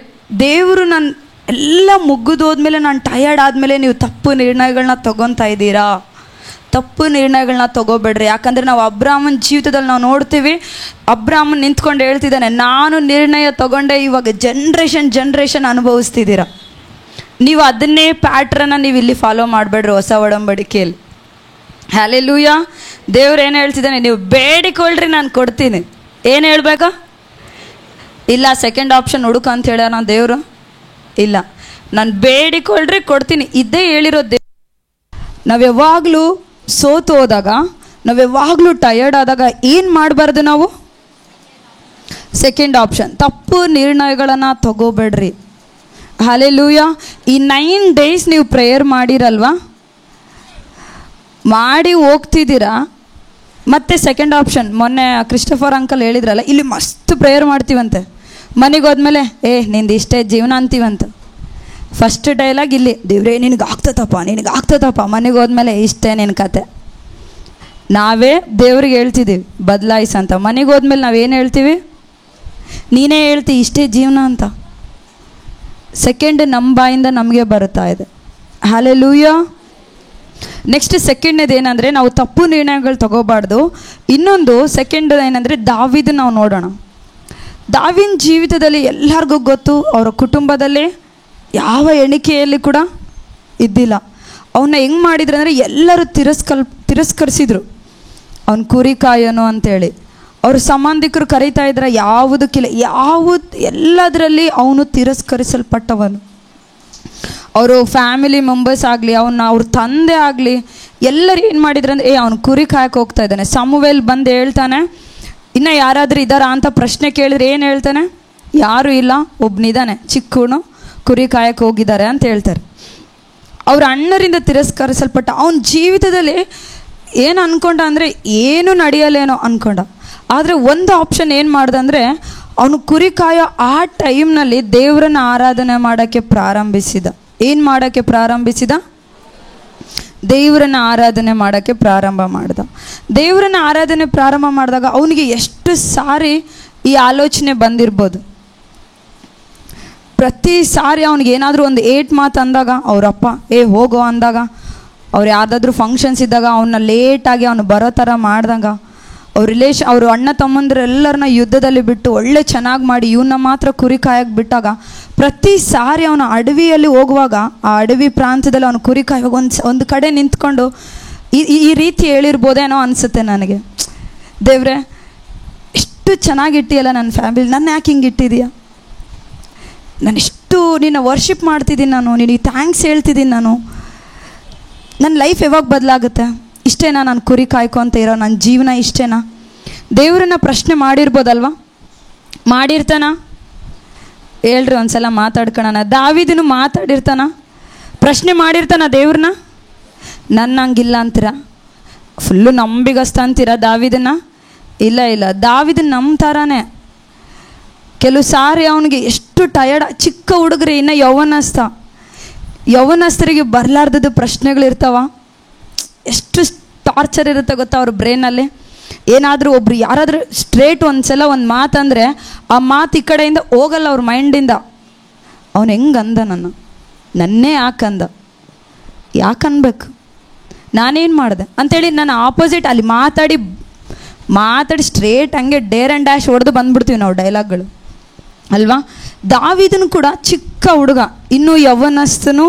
ದೇವರು ನಾನು ಎಲ್ಲ ಮುಗಿದೋದ್ಮೇಲೆ, ನಾನು ಟಯರ್ಡ್ ಆದಮೇಲೆ ನೀವು ತಪ್ಪು ನಿರ್ಣಯಗಳನ್ನ ತೊಗೊತಾ ಇದ್ದೀರಾ. ತಪ್ಪು ನಿರ್ಣಯಗಳನ್ನ ತೊಗೋಬೇಡ್ರಿ. ಯಾಕಂದರೆ ನಾವು ಅಬ್ರಾಮನ ಜೀವಿತದಲ್ಲಿ ನಾವು ನೋಡ್ತೀವಿ, ಅಬ್ರಾಮನ್ ನಿಂತ್ಕೊಂಡು ಹೇಳ್ತಿದ್ದಾನೆ, ನಾನು ನಿರ್ಣಯ ತೊಗೊಂಡೆ, ಇವಾಗ ಜನ್ರೇಷನ್ ಅನುಭವಿಸ್ತಿದ್ದೀರಾ. ನೀವು ಅದನ್ನೇ ಪ್ಯಾಟ್ರನ್ನ ನೀವು ಇಲ್ಲಿ ಫಾಲೋ ಮಾಡಬೇಡ್ರಿ ಹೊಸ ಒಡಂಬಡಿಕೆಯಲ್ಲಿ. ಹಲ್ಲೆಲೂಯಾ. ದೇವ್ರು ಏನು ಹೇಳ್ತಿದ್ದಾನೆ, ನೀವು ಬೇಡಿಕೊಳ್ಳ್ರಿ ನಾನು ಕೊಡ್ತೀನಿ. ಏನು ಹೇಳ್ಬೇಕಾ? ಇಲ್ಲ ಸೆಕೆಂಡ್ ಆಪ್ಷನ್ ಹುಡುಕ ಅಂತ ಹೇಳ್ಯಾನ ದೇವರು. ಇಲ್ಲ, ನಾನು ಬೇಡಿಕೊಳ್ಳ್ರಿ ಕೊಡ್ತೀನಿ, ಇದೇ ಹೇಳಿರೋ ದೇವ್ರು. ನಾವು ಯಾವಾಗಲೂ ಸೋತು ಹೋದಾಗ, ನಾವು ಯಾವಾಗಲೂ ಟಯರ್ಡ್ ಆದಾಗ ಏನು ಮಾಡಬಾರ್ದು ನಾವು? ಸೆಕೆಂಡ್ ಆಪ್ಷನ್, ತಪ್ಪು ನಿರ್ಣಯಗಳನ್ನು ತಗೋಬೇಡ್ರಿ. ಹಲ್ಲೆಲೂಯಾ. ಈ 9 days ನೀವು ಪ್ರೇಯರ್ ಮಾಡಿರಲ್ವಾ, ಮಾಡಿ ಹೋಗ್ತಿದ್ದೀರಾ. ಮತ್ತು ಸೆಕೆಂಡ್ ಆಪ್ಷನ್, ಮೊನ್ನೆ ಕ್ರಿಸ್ಟಫರ್ ಅಂಕಲ್ ಹೇಳಿದ್ರಲ್ಲ, ಇಲ್ಲಿ ಮಸ್ತ್ ಪ್ರೇಯರ್ ಮಾಡ್ತೀವಂತೆ, ಮನೆಗೆ ಹೋದ್ಮೇಲೆ ನಿಂದು ಇಷ್ಟೇ ಜೀವನ ಅಂತೀವಂತ. ಫಸ್ಟ್ ಡೈಲಾಗ್ ಇಲ್ಲಿ, ದೇವ್ರೇ ನಿನಗೆ ಆಗ್ತದಪ್ಪ, ಮನೆಗೆ ಹೋದ್ಮೇಲೆ ಇಷ್ಟೇ ನಿನ್ನ ಕತೆ. ನಾವೇ ದೇವ್ರಿಗೆ ಹೇಳ್ತಿದ್ದೀವಿ ಬದಲಾಯಿಸಂತ. ಮನೆಗೆ ಹೋದ್ಮೇಲೆ ನಾವೇನು ಹೇಳ್ತೀವಿ? ನೀನೇ ಹೇಳ್ತೀವಿ ಇಷ್ಟೇ ಜೀವನ ಅಂತ. ಸೆಕೆಂಡ್ ನಮ್ಮ ಬಾಯಿಂದ ನಮಗೆ ಬರುತ್ತಾ ಇದೆ. ಹಲ್ಲೆಲೂಯಾ. ನೆಕ್ಸ್ಟ್ ಸೆಕೆಂಡ್ನೇದು ಏನಂದರೆ, ನಾವು ತಪ್ಪು ನಿರ್ಣಯಗಳು ತಗೋಬಾರ್ದು. ಇನ್ನೊಂದು ಸೆಕೆಂಡ್ ಏನಂದರೆ, ದಾವೀದ ನಾವು ನೋಡೋಣ. ದಾವೀದನ ಜೀವಿತದಲ್ಲಿ ಎಲ್ಲರಿಗೂ ಗೊತ್ತು, ಅವರ ಕುಟುಂಬದಲ್ಲಿ ಯಾವ ಎಣಿಕೆಯಲ್ಲಿ ಕೂಡ ಇದ್ದಿಲ್ಲ. ಅವನ್ನ ಹೆಂಗೆ ಮಾಡಿದ್ರು ಅಂದರೆ, ಎಲ್ಲರೂ ತಿರಸ್ಕರಿಸಿದ್ರು. ಅವನು ಕುರಿ ಕಾಯೋನು ಅಂತೇಳಿ ಅವ್ರ ಸಂಬಂಧಿಕರು ಕರೀತಾ ಇದ್ರೆ ಯಾವುದಕ್ಕಿಲ್ಲ, ಎಲ್ಲದರಲ್ಲಿ ಅವನು ತಿರಸ್ಕರಿಸಲ್ಪಟ್ಟವನು. ಅವರು ಫ್ಯಾಮಿಲಿ ಮೆಂಬರ್ಸ್ ಆಗಲಿ, ಅವ್ರ ತಂದೆ ಆಗಲಿ, ಎಲ್ಲರೂ ಏನು ಮಾಡಿದ್ರು ಅಂದರೆ, ಅವನು ಕುರಿ ಕಾಯಕ್ಕೆ ಹೋಗ್ತಾ ಇದ್ದಾನೆ. ಸಮುವೇಲ್ ಬಂದು ಹೇಳ್ತಾನೆ, ಇನ್ನು ಯಾರಾದರೂ ಇದ್ದಾರಾ ಅಂತ ಪ್ರಶ್ನೆ ಕೇಳಿದ್ರೆ ಏನು ಹೇಳ್ತಾನೆ? ಯಾರೂ ಇಲ್ಲ, ಒಬ್ಬನಿದ್ದಾನೆ ಚಿಕ್ಕವನು, ಕುರಿ ಕಾಯಕ್ಕೆ ಹೋಗಿದ್ದಾರೆ ಅಂತ ಹೇಳ್ತಾರೆ. ಅವ್ರ ಅಣ್ಣರಿಂದ ತಿರಸ್ಕರಿಸಲ್ಪಟ್ಟ. ಅವನ ಜೀವಿತದಲ್ಲಿ ಏನು ಅಂದ್ಕೊಂಡ ಅಂದರೆ, ಏನು ನಡೆಯಲೇನೋ ಅಂದ್ಕೊಂಡ. ಆದರೆ ಒಂದು ಆಪ್ಷನ್ ಏನು ಮಾಡ್ದೆ ಅಂದರೆ, ಅವನು ಕುರಿ ಕಾಯೋ ಆ ಟೈಮ್ನಲ್ಲಿ ದೇವರನ್ನ ಆರಾಧನೆ ಮಾಡೋಕ್ಕೆ ಪ್ರಾರಂಭಿಸಿದ. ಏನು ಮಾಡೋಕ್ಕೆ ಪ್ರಾರಂಭಿಸಿದ? ದೇವರನ್ನ ಆರಾಧನೆ ಮಾಡೋಕ್ಕೆ ಪ್ರಾರಂಭ ಮಾಡ್ದ. ದೇವರನ್ನ ಆರಾಧನೆ ಪ್ರಾರಂಭ ಮಾಡಿದಾಗ ಅವನಿಗೆ ಎಷ್ಟು ಸಾರಿ ಈ ಆಲೋಚನೆ ಬಂದಿರ್ಬೋದು. ಪ್ರತಿ ಸಾರಿ ಅವ್ನಿಗೆ ಏನಾದರೂ ಒಂದು 8 ಮಾತು ಅಂದಾಗ, ಅವರಪ್ಪ ಹೋಗೋ ಅಂದಾಗ, ಅವ್ರು ಯಾವುದಾದ್ರೂ ಫಂಕ್ಷನ್ಸ್ ಇದ್ದಾಗ ಅವನ್ನ ಲೇಟಾಗಿ ಅವನು ಬರೋ ಥರ ಮಾಡಿದಾಗ, ಅವರು ಅಣ್ಣ ತಮ್ಮಂದಿರೆಲ್ಲರನ್ನ ಯುದ್ಧದಲ್ಲಿ ಬಿಟ್ಟು ಒಳ್ಳೆ ಚೆನ್ನಾಗಿ ಮಾಡಿ ಇವನ್ನ ಮಾತ್ರ ಕುರಿ ಕಾಯಕ್ಕೆ ಬಿಟ್ಟಾಗ, ಪ್ರತಿ ಸಾರಿ ಅವನು ಅಡವಿಯಲ್ಲಿ ಹೋಗುವಾಗ ಆ ಅಡವಿ ಪ್ರಾಂತ್ಯದಲ್ಲಿ ಅವನು ಕುರಿ ಕಾಯುವಾಗ ಒಂದು ಕಡೆ ನಿಂತ್ಕೊಂಡು ಈ ರೀತಿ ಹೇಳಿರ್ಬೋದೇನೋ ಅನಿಸುತ್ತೆ ನನಗೆ. ದೇವ್ರೆ, ಎಷ್ಟು ಚೆನ್ನಾಗಿಟ್ಟಿಯಲ್ಲ ನನ್ನ ಫ್ಯಾಮಿಲಿ, ನನ್ನ ಯಾಕೆ ಹಿಂಗೆ ಇಟ್ಟಿದೀಯ? ನಾನು ಎಷ್ಟು ನಿನ್ನ ವರ್ಷಿಪ್ ಮಾಡ್ತಿದ್ದೀನಿ, ನಾನು ನಿನಗೆ ಥ್ಯಾಂಕ್ಸ್ ಹೇಳ್ತಿದ್ದೀನಿ. ನನ್ನ ಲೈಫ್ ಯಾವಾಗ ಬದಲಾಗುತ್ತೆ? ಇಷ್ಟೇನಾ ನಾನು ಕುರಿ ಕಾಯ್ಕೊಂತ ಇರೋ ನನ್ನ ಜೀವನ ಇಷ್ಟೇನಾ? ದೇವ್ರನ್ನ ಪ್ರಶ್ನೆ ಮಾಡಿರ್ಬೋದಲ್ವ? ಮಾಡಿರ್ತಾನ? ಹೇಳ್ರಿ ಒಂದ್ಸಲ ಮಾತಾಡ್ಕೊಳ್ಳೋಣ. ದಾವೀದನು ಮಾತಾಡಿರ್ತಾನ? ಪ್ರಶ್ನೆ ಮಾಡಿರ್ತಾನ ದೇವ್ರನ್ನ? ನನ್ನ ಹಂಗಿಲ್ಲ ಅಂತೀರ? ಫುಲ್ಲು ನಂಬಿಗಸ್ತ ಅಂತೀರ ದಾವೀದನ್ನ? ಇಲ್ಲ, ದಾವೀದನ್ ನಮ್ಮ ಥರನೇ. ಕೆಲವು ಸಾರಿ ಅವನಿಗೆ ಎಷ್ಟು ಟಯರ್ಡ್, ಚಿಕ್ಕ ಹುಡುಗರು, ಇನ್ನು ಯೌವನಸ್ಥರಿಗೆ ಬರಲಾರ್ದದ್ದು ಪ್ರಶ್ನೆಗಳಿರ್ತಾವ. ಎಷ್ಟು ಟಾರ್ಚರ್ ಇರುತ್ತೆ ಗೊತ್ತಾ ಅವ್ರ ಬ್ರೈನಲ್ಲಿ. ಏನಾದರೂ ಒಬ್ರು ಯಾರಾದರೂ ಸ್ಟ್ರೇಟ್ ಒಂದ್ಸಲ ಒಂದು ಮಾತಂದರೆ ಆ ಮಾತು ಈ ಕಡೆಯಿಂದ ಹೋಗಲ್ಲ ಅವ್ರ ಮೈಂಡಿಂದ. ಅವನು ಹೆಂಗಂದ ನನ್ನೇ ಯಾಕನ್ಬೇಕು, ನಾನೇನು ಮಾಡಿದೆ ಅಂತೇಳಿ ನಾನು ಆಪೋಸಿಟ್ ಅಲ್ಲಿ ಮಾತಾಡಿ ಸ್ಟ್ರೇಟ್ ಹಂಗೆ ಡೇರ್ ಆ್ಯಂಡ್ ಡ್ಯಾಶ್ ಹೊಡೆದು ಬಂದ್ಬಿಡ್ತೀವಿ ನಾವು ಡೈಲಾಗ್ಗಳು ಅಲ್ವಾ. ದಾವೀದನು ಕೂಡ ಚಿಕ್ಕ ಹುಡುಗ, ಇನ್ನೂ ಯೌವನಸ್ಥನು,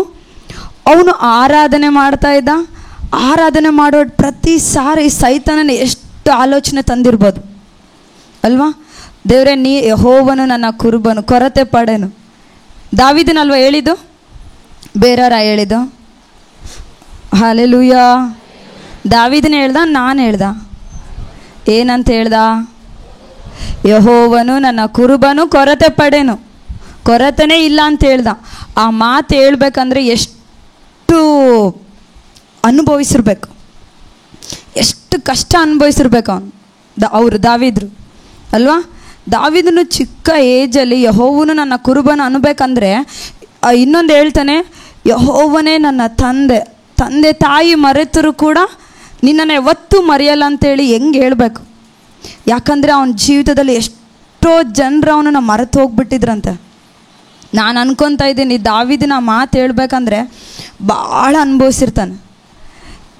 ಅವನು ಆರಾಧನೆ ಮಾಡ್ತಾ ಇದ್ದ. ಆರಾಧನೆ ಮಾಡೋ ಪ್ರತಿ ಸಾರಿ ಸೈತಾನನ ಎಷ್ಟು ಆಲೋಚನೆ ತಂದಿರ್ಬೋದು ಅಲ್ವಾ. ದೇವರೇ, ನೀ ಯೆಹೋವನು ನನ್ನ ಕುರುಬನು, ಕೊರತೆ ಪಡೆನು. ದಾವೀದನಲ್ವ ಹೇಳಿದ್ದು, ಬೇರೆಯವರ ಹೇಳಿದ್ದು? ಹಲ್ಲೆಲೂಯಾ. ದಾವೀದನ ಹೇಳ್ದ, ನಾನು ಹೇಳ್ದ? ಏನಂತ ಹೇಳ್ದ? ಯೆಹೋವನು ನನ್ನ ಕುರುಬನು, ಕೊರತೆ ಪಡೆನು, ಕೊರತೆನೇ ಇಲ್ಲ ಅಂತ ಹೇಳ್ದ. ಆ ಮಾತು ಹೇಳ್ಬೇಕಂದ್ರೆ ಎಷ್ಟು ಅನುಭವಿಸಿರ್ಬೇಕು, ಎಷ್ಟು ಕಷ್ಟ ಅನುಭವಿಸಿರ್ಬೇಕು ಅವರು ದಾವೀದ್ರು ಅಲ್ವಾ. ದಾವೀದನು ಚಿಕ್ಕ ಏಜಲ್ಲಿ ಯೆಹೋವನು ನನ್ನ ಕುರುಬನು ಅನ್ಬೇಕಂದ್ರೆ ಇನ್ನೊಂದು ಹೇಳ್ತಾನೆ, ಯೆಹೋವನೇ ನನ್ನ ತಂದೆ, ತಂದೆ ತಾಯಿ ಮರೆತರು ಕೂಡ ನಿನ್ನನ್ನು ಯಾವತ್ತೂ ಮರೆಯಲ್ಲ ಅಂತೇಳಿ ಹೆಂಗೆ ಹೇಳಬೇಕು. ಯಾಕಂದರೆ ಅವನ ಜೀವಿತದಲ್ಲಿ ಎಷ್ಟೋ ಜನರು ಅವನನ್ನು ಮರೆತು ಹೋಗ್ಬಿಟ್ಟಿದ್ರಂತೆ. ನಾನು ಅನ್ಕೊತಾ ಇದ್ದೀನಿ, ದಾವೀದನ ಮಾತು ಹೇಳ್ಬೇಕಂದ್ರೆ ಭಾಳ ಅನುಭವಿಸಿರ್ತಾನೆ.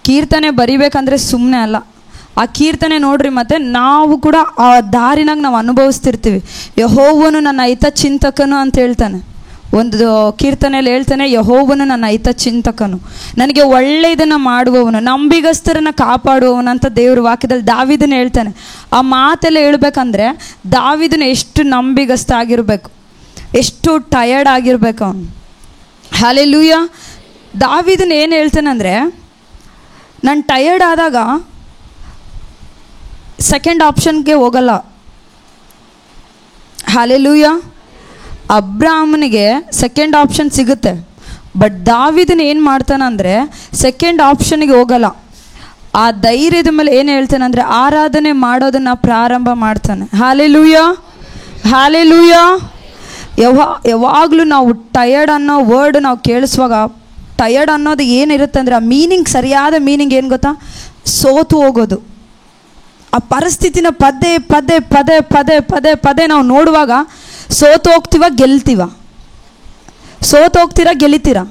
ಕೀರ್ತನೆ ಬರಿಬೇಕಂದ್ರೆ ಸುಮ್ಮನೆ ಅಲ್ಲ. ಆ ಕೀರ್ತನೆ ನೋಡ್ರಿ, ಮತ್ತು ನಾವು ಕೂಡ ಆ ದಾರಿನಾಗ ನಾವು ಅನುಭವಿಸ್ತಿರ್ತೀವಿ. ಯೆಹೋವನು ನನ್ನ ಹಿತಚಿಂತಕನು ಅಂತ ಹೇಳ್ತಾನೆ. ಒಂದು ಕೀರ್ತನೆಯಲ್ಲಿ ಹೇಳ್ತಾನೆ, ಯೆಹೋವನು ನನ್ನ ಹಿತಚಿಂತಕನು, ನನಗೆ ಒಳ್ಳೆಯದನ್ನು ಮಾಡುವವನು, ನಂಬಿಗಸ್ತರನ್ನು ಕಾಪಾಡುವವನು ಅಂತ ದೇವ್ರ ವಾಕ್ಯದಲ್ಲಿ ದಾವೀದನ ಹೇಳ್ತಾನೆ. ಆ ಮಾತೆಲ್ಲ ಹೇಳ್ಬೇಕಂದ್ರೆ ದಾವೀದನ ಎಷ್ಟು ನಂಬಿಗಸ್ತ ಆಗಿರಬೇಕು, ಎಷ್ಟು ಟಯರ್ಡ್ ಆಗಿರ್ಬೇಕು ಅವನು. ಹಲ್ಲೆಲೂಯಾ. ದಾವೀದನ ಏನು ಹೇಳ್ತಾನೆ ಅಂದರೆ, ನಾನು ಟಯರ್ಡ್ ಆದಾಗ ಸೆಕೆಂಡ್ ಆಪ್ಷನ್ಗೆ ಹೋಗಲ್ಲ. ಹಲ್ಲೆಲೂಯಾ. ಅಬ್ರಾಹ್ಮನಿಗೆ ಸೆಕೆಂಡ್ ಆಪ್ಷನ್ ಸಿಗುತ್ತೆ, ಬಟ್ ದಾವೀದನ ಏನು ಮಾಡ್ತಾನಂದರೆ ಸೆಕೆಂಡ್ ಆಪ್ಷನ್ಗೆ ಹೋಗಲ್ಲ. ಆ ಧೈರ್ಯದ ಮೇಲೆ ಏನು ಹೇಳ್ತಾನೆ ಅಂದರೆ ಆರಾಧನೆ ಮಾಡೋದನ್ನು ಪ್ರಾರಂಭ ಮಾಡ್ತಾನೆ. Hallelujah, hallelujah. ಯಾವಾಗಲೂ ನಾವು ಟಯರ್ಡ್ ಅನ್ನೋ ವರ್ಡ್ ನಾವು ಕೇಳಿಸುವಾಗ, ಟಯರ್ಡ್ ಅನ್ನೋದು ಏನಿರುತ್ತೆ ಅಂದರೆ ಆ ಮೀನಿಂಗ್, ಸರಿಯಾದ ಮೀನಿಂಗ್ ಏನು ಗೊತ್ತಾ? ಸೋತು ಹೋಗೋದು. ಆ ಪರಿಸ್ಥಿತಿನ ಪದೇ ಪದೇ ಪದೇ ಪದೇ ಪದೇ ಪದೇ ನಾವು ನೋಡುವಾಗ ಸೋತು ಹೋಗ್ತೀವ, ಗೆಲ್ತೀವ? ಸೋತು ಹೋಗ್ತೀರಾ, ಗೆಲ್ಲಿತೀರಾ?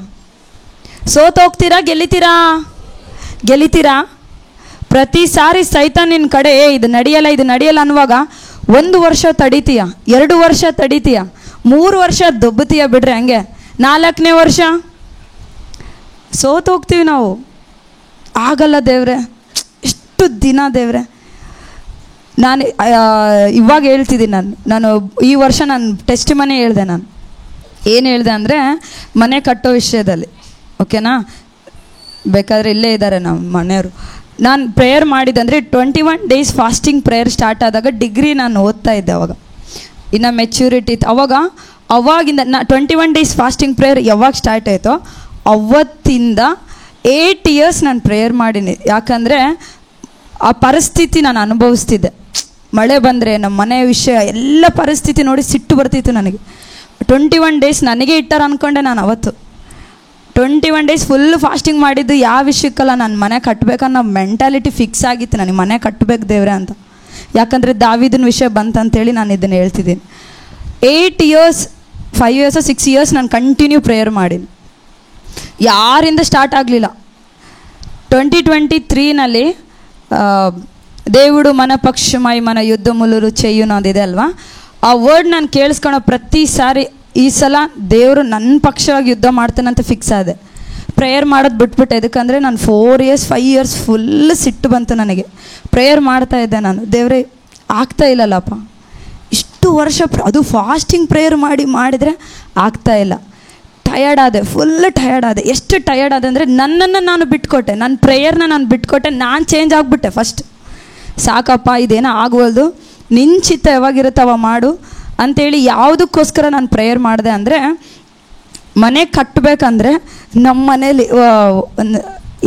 ಸೋತು ಹೋಗ್ತೀರಾ, ಗೆಲ್ಲಿತೀರಾ? ಗೆಲ್ಲಿತೀರಾ? ಪ್ರತಿ ಸಾರಿ ಸೈತಾನ್ ನಿನ್ನ ಕಡೆ ಇದು ನಡೆಯಲ್ಲ, ಇದು ನಡೆಯಲ್ಲ ಅನ್ನುವಾಗ 1 ವರ್ಷ ತಡಿತೀಯ, 2 ವರ್ಷ ತಡಿತೀಯ, 3 ವರ್ಷ ದೊಬ್ಬತೀಯ ಬಿಡ್ರಿ. ಹಂಗೆ 4ನೇ ವರ್ಷ ಸೋತು ಹೋಗ್ತೀವಿ ನಾವು. ಆಗಲ್ಲ ದೇವ್ರೆ, ಎಷ್ಟು ದಿನ ದೇವ್ರೆ. ನಾನು ಇವಾಗ ಹೇಳ್ತಿದ್ದೀನಿ, ನಾನು ಈ ವರ್ಷ ನಾನು ಟೆಸ್ಟ್ ಮನೆ ಹೇಳಿದೆ. ನಾನು ಏನು ಹೇಳಿದೆ ಅಂದರೆ ಮನೆ ಕಟ್ಟೋ ವಿಷಯದಲ್ಲಿ, ಓಕೆನಾ? ಬೇಕಾದರೆ ಇಲ್ಲೇ ಇದ್ದಾರೆ ನಮ್ಮ ಮನೆಯವರು. ನಾನು ಪ್ರೇಯರ್ ಮಾಡಿದ್ದಂದರೆ 21 ಡೇಸ್ ಫಾಸ್ಟಿಂಗ್ ಪ್ರೇಯರ್ ಸ್ಟಾರ್ಟ್ ಆದಾಗ ಡಿಗ್ರಿ ನಾನು ಓದ್ತಾ ಇದ್ದೆ. ಅವಾಗ ಇನ್ನು ಮೆಚ್ಯೂರಿಟಿ ಇತ್ತು. ಅವಾಗಿಂದ 21 ಡೇಸ್ ಫಾಸ್ಟಿಂಗ್ ಪ್ರೇಯರ್ ಯಾವಾಗ ಸ್ಟಾರ್ಟ್ ಆಯಿತೋ ಅವತ್ತಿಂದ 8 ಇಯರ್ಸ್ ನಾನು ಪ್ರೇಯರ್ ಮಾಡೀನಿ. ಯಾಕಂದರೆ ಆ ಪರಿಸ್ಥಿತಿ ನಾನು ಅನುಭವಿಸ್ತಿದ್ದೆ. ಮಳೆ ಬಂದರೆ, ನಮ್ಮ ಮನೆ ವಿಷಯ, ಎಲ್ಲ ಪರಿಸ್ಥಿತಿ ನೋಡಿ ಸಿಟ್ಟು ಬರ್ತಿತ್ತು ನನಗೆ. 21 ಡೇಸ್ ನನಗೆ ಇಟ್ಟಾರ ಅಂದ್ಕೊಂಡೆ ನಾನು. ಅವತ್ತು 21 ಡೇಸ್ ಫುಲ್ ಫಾಸ್ಟಿಂಗ್ ಮಾಡಿದ್ದು ಯಾವ ವಿಷಯಕ್ಕಲ್ಲ, ನಾನು ಮನೆ ಕಟ್ಟಬೇಕನ್ನೋ ಮೆಂಟಾಲಿಟಿ ಫಿಕ್ಸ್ ಆಗಿತ್ತು ನನಗೆ. ಮನೆ ಕಟ್ಟಬೇಕು ದೇವ್ರೆ ಅಂತ. ಯಾಕಂದರೆ ದಾವೀದನ ವಿಷಯ ಬಂತಂತೇಳಿ ನಾನು ಇದನ್ನು ಹೇಳ್ತಿದ್ದೀನಿ. 8 ಇಯರ್ಸ್ 5 ಇಯರ್ಸೋ 6 ಇಯರ್ಸ್ ನಾನು ಕಂಟಿನ್ಯೂ ಪ್ರೇಯರ್ ಮಾಡೀನಿ. ಯಾರಿಂದ ಸ್ಟಾರ್ಟ್ ಆಗಲಿಲ್ಲ. 2023ನಲ್ಲಿ దేవుడు మన పక్షమై మన యుద్ధములు చేయునదిದೆ ಅಲ್ವಾ? ಆ ವರ್ಡ್ ನಾನು ಕೇಳಿಸ್ಕೊಳೋ ಪ್ರತಿ ಸಾರಿ ಈ ಸಲ ದೇವರು ನನ್ನ ಪಕ್ಷವಾಗಿ ಯುದ್ಧ ಮಾಡ್ತಾನಂತ ಫಿಕ್ಸ್ ಆದೆ. ಪ್ರೇಯರ್ ಮಾಡೋದು ಬಿಟ್ಬಿಟ್ಟೆ. ಯಾಕಂದರೆ ನಾನು 4 ಇಯರ್ಸ್ 5 ಇಯರ್ಸ್ ಫುಲ್ ಸಿಟ್ಟು ಬಂತು ನನಗೆ. ಪ್ರೇಯರ್ ಮಾಡ್ತಾ ಇದ್ದೆ ನಾನು, ದೇವರೇ ಆಗ್ತಾ ಇಲ್ಲಲ್ಲಪ್ಪ, ಇಷ್ಟು ವರ್ಷ ಅದು ಫಾಸ್ಟಿಂಗ್ ಪ್ರೇಯರ್ ಮಾಡಿದರೆ ಆಗ್ತಾ ಇಲ್ಲ. ಟಯರ್ಡ್ ಆದೆ, ಫುಲ್ ಟಯರ್ಡ್ ಆದೆ. ಎಷ್ಟು ಟಯರ್ಡ್ ಆದೆ ಅಂದರೆ ನನ್ನನ್ನು ನಾನು ಬಿಟ್ಕೊಟ್ಟೆ, ನನ್ನ ಪ್ರೇಯರ್ನ ನಾನು ಬಿಟ್ಕೊಟ್ಟೆ. ನಾನು ಚೇಂಜ್ ಆಗಿಬಿಟ್ಟೆ. ಫಸ್ಟ್ ಸಾಕಪ್ಪ, ಇದೇನೋ ಆಗುವಲ್ದು, ನಿನ್ನ ಚಿತ್ತ ಯಾವಾಗಿರುತ್ತವ ಮಾಡು ಅಂಥೇಳಿ ಯಾವುದಕ್ಕೋಸ್ಕರ ನಾನು ಪ್ರೇಯರ್ ಮಾಡಿದೆ ಅಂದರೆ, ಮನೆ ಕಟ್ಟಬೇಕಂದ್ರೆ ನಮ್ಮ ಮನೇಲಿ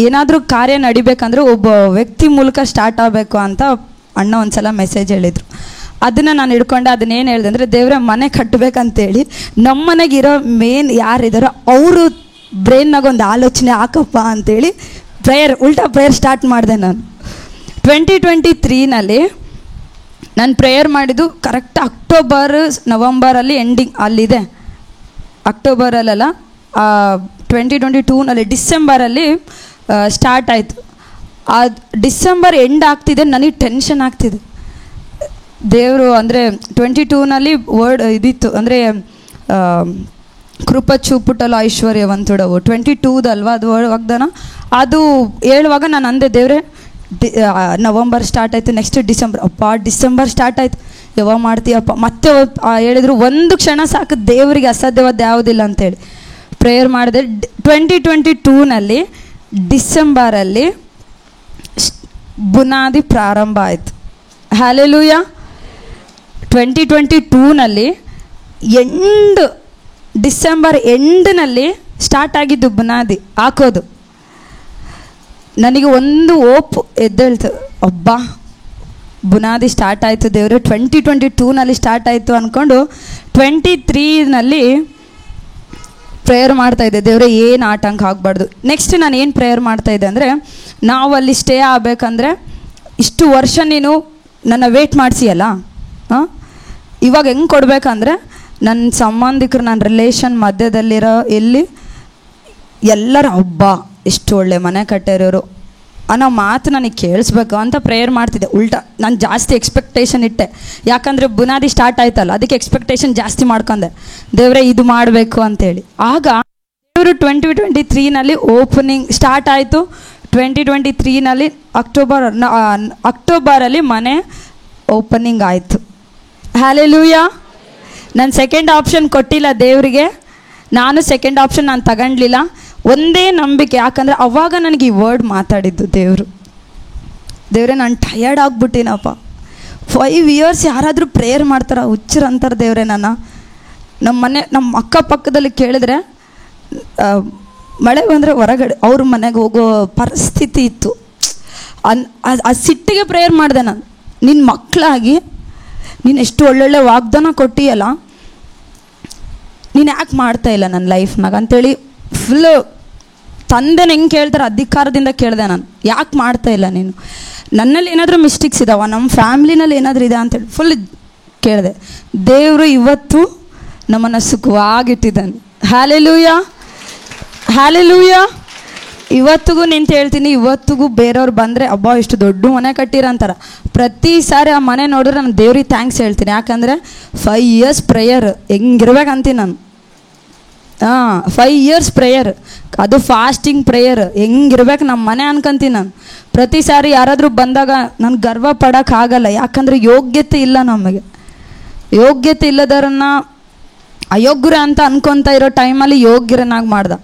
ಏನಾದರೂ ಕಾರ್ಯ ನಡಿಬೇಕಂದ್ರೆ ಒಬ್ಬ ವ್ಯಕ್ತಿ ಮೂಲಕ ಸ್ಟಾರ್ಟ್ ಆಗಬೇಕು ಅಂತ ಅಣ್ಣ ಒಂದು ಸಲ ಮೆಸೇಜ್ ಹೇಳಿದರು. ಅದನ್ನು ನಾನು ಹಿಡ್ಕೊಂಡೆ. ಅದನ್ನೇನು ಹೇಳಿದೆ ಅಂದರೆ, ದೇವರೇ ಮನೆ ಕಟ್ಟಬೇಕಂತೇಳಿ ನಮ್ಮ ಮನೆಗಿರೋ ಮೇನ್ ಯಾರಿದ್ದಾರೋ ಅವರು ಬ್ರೈನ್ನಾಗ ಒಂದು ಆಲೋಚನೆ ಹಾಕಪ್ಪ ಅಂಥೇಳಿ ಉಲ್ಟಾ ಪ್ರೇಯರ್ ಸ್ಟಾರ್ಟ್ ಮಾಡಿದೆ ನಾನು. 2023ನಲ್ಲಿ ನಾನು ಪ್ರೇಯರ್ ಮಾಡಿದ್ದು ಕರೆಕ್ಟ್ ನವಂಬರಲ್ಲಿ ಎಂಡಿಂಗ್ ಅಲ್ಲಿದೆ. ಅಕ್ಟೋಬರಲ್ಲ, 2022ನಲ್ಲಿ ಡಿಸೆಂಬರಲ್ಲಿ ಸ್ಟಾರ್ಟ್ ಆಯಿತು. ಆ ಡಿಸೆಂಬರ್ ಎಂಡ್ ಆಗ್ತಿದೆ, ನನಗೆ ಟೆನ್ಷನ್ ಆಗ್ತಿದೆ. ದೇವರು ಅಂದರೆ 22ನಲ್ಲಿ ವರ್ಡ್ ಇದಿತ್ತು, ಅಂದರೆ ಕೃಪ ಚೂಪುಟಲು ಐಶ್ವರ್ಯವಂತುಡವು 22ದಲ್ವಾ ಅದು ವಾಗ್ದಾನ. ಅದು ಹೇಳುವಾಗ ನಾನು ಅಂದೆ, ದೇವರೇ ನವಂಬರ್ ಸ್ಟಾರ್ಟ್ ಆಯಿತು, ನೆಕ್ಸ್ಟ್ ಡಿಸೆಂಬರ್, ಡಿಸೆಂಬರ್ ಸ್ಟಾರ್ಟ್ ಆಯಿತು, ಯಾವಾಗ ಮಾಡ್ತೀಯಪ್ಪ. ಮತ್ತೆ ಹೇಳಿದ್ರು ಒಂದು ಕ್ಷಣ ಸಾಕು, ದೇವರಿಗೆ ಅಸಾಧ್ಯವಾದ ಯಾವುದಿಲ್ಲ ಅಂತೇಳಿ ಪ್ರೇಯರ್ ಮಾಡಿದೆ. 2022ನಲ್ಲಿ ಡಿಸೆಂಬರಲ್ಲಿ ಬುನಾದಿ ಪ್ರಾರಂಭ ಆಯಿತು. ಹಲ್ಲೆಲೂಯಾ. 2022ನಲ್ಲಿ ಡಿಸೆಂಬರ್ ಎಂಡ್ನಲ್ಲಿ ಸ್ಟಾರ್ಟ್ ಆಗಿದ್ದು ಬುನಾದಿ ಹಾಕೋದು. ನನಗೆ ಒಂದು ಓಪ್ ಎದ್ದೇಳ್ತು, ಒಬ್ಬ ಬುನಾದಿ ಸ್ಟಾರ್ಟ್ ಆಯಿತು ದೇವರು, 2022ನಲ್ಲಿ ಸ್ಟಾರ್ಟ್ ಆಯಿತು ಅಂದ್ಕೊಂಡು 23ನಲ್ಲಿ ಪ್ರೇಯರ್ ಮಾಡ್ತಾಯಿದ್ದೆ, ದೇವರೇ ಏನು ಆಟಂಕ ಆಗಬಾರ್ದು. ನೆಕ್ಸ್ಟ್ ನಾನು ಏನು ಪ್ರೇಯರ್ ಮಾಡ್ತಾಯಿದ್ದೆ ಅಂದರೆ, ನಾವು ಅಲ್ಲಿ ಸ್ಟೇ ಆಗಬೇಕಂದ್ರೆ ಇಷ್ಟು ವರ್ಷ ನೀನು ನನ್ನ ವೇಟ್ ಮಾಡಿಸಿಯಲ್ಲ, ಇವಾಗ ಹೆಂಗೆ ಕೊಡಬೇಕಂದ್ರೆ ನನ್ನ ಸಂಬಂಧಿಕರು, ನನ್ನ ರಿಲೇಷನ್ ಮಧ್ಯದಲ್ಲಿರೋ ಎಲ್ಲಿ ಎಲ್ಲರ ಹಬ್ಬ ಎಷ್ಟು ಒಳ್ಳೆ ಮನೆ ಕಟ್ಟಿರೋರು ಅನ್ನೋ ಮಾತು ನನಗೆ ಕೇಳಿಸ್ಬೇಕು ಅಂತ ಪ್ರೇಯರ್ ಮಾಡ್ತಿದ್ದೆ. ಉಲ್ಟಾ ನಾನು ಜಾಸ್ತಿ ಎಕ್ಸ್ಪೆಕ್ಟೇಷನ್ ಇಟ್ಟೆ, ಯಾಕಂದರೆ ಬುನಾದಿ ಸ್ಟಾರ್ಟ್ ಆಯ್ತಲ್ಲ, ಅದಕ್ಕೆ ಎಕ್ಸ್ಪೆಕ್ಟೇಷನ್ ಜಾಸ್ತಿ ಮಾಡ್ಕೊಂಡೆ, ದೇವರೇ ಇದು ಮಾಡಬೇಕು ಅಂತೇಳಿ. ಆಗ ದೇವರು 2023ನಲ್ಲಿ ಓಪನಿಂಗ್ ಸ್ಟಾರ್ಟ್ ಆಯಿತು. 2023ನಲ್ಲಿ ಅಕ್ಟೋಬರಲ್ಲಿ ಮನೆ ಓಪನಿಂಗ್ ಆಯಿತು. ಹಲ್ಲೆಲೂಯಾ. ನಾನು ಸೆಕೆಂಡ್ ಆಪ್ಷನ್ ಕೊಟ್ಟಿಲ್ಲ ದೇವರಿಗೆ, ನಾನು ಸೆಕೆಂಡ್ ಆಪ್ಷನ್ ನಾನು ತಗೊಂಡ್ಲಿಲ್ಲ. ಒಂದೇ ನಂಬಿಕೆ, ಯಾಕಂದರೆ ಅವಾಗ ನನಗೆ ಈ ವರ್ಡ್ ಮಾತಾಡಿದ್ದು ದೇವರು. ದೇವರೇ ನಾನು ಟಯರ್ಡ್ ಆಗಿಬಿಟ್ಟಿನಪ್ಪ, 5 ಇಯರ್ಸ್ ಯಾರಾದರೂ ಪ್ರೇಯರ್ ಮಾಡ್ತಾರ, ಹುಚ್ಚರು ಅಂತಾರೆ ದೇವರೇ. ನಮ್ಮ ಅಕ್ಕಪಕ್ಕದಲ್ಲಿ ಕೇಳಿದ್ರೆ ಮಳೆ ಬಂದರೆ ಹೊರಗಡೆ ಅವ್ರ ಮನೆಗೆ ಹೋಗೋ ಪರಿಸ್ಥಿತಿ ಇತ್ತು. ಆ ಸಿಟ್ಟಿಗೆ ಪ್ರೇಯರ್ ಮಾಡಿದೆ ನಾನು, ನಿನ್ನ ಮಕ್ಕಳಾಗಿ ನೀನು ಎಷ್ಟು ಒಳ್ಳೊಳ್ಳೆ ವಾಗ್ದಾನ ಕೊಟ್ಟಿಯಲ್ಲ, ನೀನು ಯಾಕೆ ಮಾಡ್ತಾಯಿಲ್ಲ ನನ್ನ ಲೈಫ್ನಾಗ ಅಂತೇಳಿ ಫುಲ್ಲು ತಂದೆನ ಹೆಂಗೆ ಕೇಳ್ತಾರೆ ಅಧಿಕಾರದಿಂದ ಕೇಳಿದೆ ನಾನು, ಯಾಕೆ ಮಾಡ್ತಾಯಿಲ್ಲ ನೀನು, ನನ್ನಲ್ಲಿ ಏನಾದರೂ ಮಿಸ್ಟೇಕ್ಸ್ ಇದ್ದಾವ, ನಮ್ಮ ಫ್ಯಾಮ್ಲಿನಲ್ಲಿ ಏನಾದರೂ ಇದೆ ಅಂತೇಳಿ ಫುಲ್ ಕೇಳಿದೆ. ದೇವರು ಇವತ್ತು ನಮ್ಮನ್ನು ಸುಖವಾಗಿಟ್ಟಿದ್ದಾನೆ. Hallelujah, hallelujah. ಇವತ್ತಿಗೂ ನಿಂತು ಹೇಳ್ತೀನಿ, ಇವತ್ತಿಗೂ ಬೇರೆಯವ್ರು ಬಂದರೆ ಅಬ್ಬಾ ಇಷ್ಟು ದೊಡ್ಡ ಮನೆ ಕಟ್ಟಿರಂತಾರೆ, ಪ್ರತಿ ಸಾರಿ ಆ ಮನೆ ನೋಡಿದ್ರೆ ನಾನು ದೇವ್ರಿಗೆ ಥ್ಯಾಂಕ್ಸ್ ಹೇಳ್ತೀನಿ. ಯಾಕಂದರೆ 5 ಇಯರ್ಸ್ ಪ್ರೇಯರ್ ಹೆಂಗಿರ್ಬೇಕಂತೀನಿ ನಾನು. 5 ಇಯರ್ಸ್ ಪ್ರೇಯರ್, ಅದು ಫಾಸ್ಟಿಂಗ್ ಪ್ರೇಯರ್ ಹೆಂಗಿರ್ಬೇಕು ನಮ್ಮ ಮನೆ ಅನ್ಕೊಂತೀನಿ ನಾನು. ಪ್ರತಿ ಸಾರಿ ಯಾರಾದರೂ ಬಂದಾಗ ನಾನು ಗರ್ವ ಪಡೋಕ್ಕಾಗಲ್ಲ, ಯಾಕಂದರೆ ಯೋಗ್ಯತೆ ಇಲ್ಲ ನಮಗೆ. ಯೋಗ್ಯತೆ ಇಲ್ಲದರನ್ನ ಅಯೋಗ್ಯರ ಅಂತ ಅನ್ಕೊತಾ ಇರೋ ಟೈಮಲ್ಲಿ ಯೋಗ್ಯರನ್ನಾಗಿ ಮಾಡ್ದ.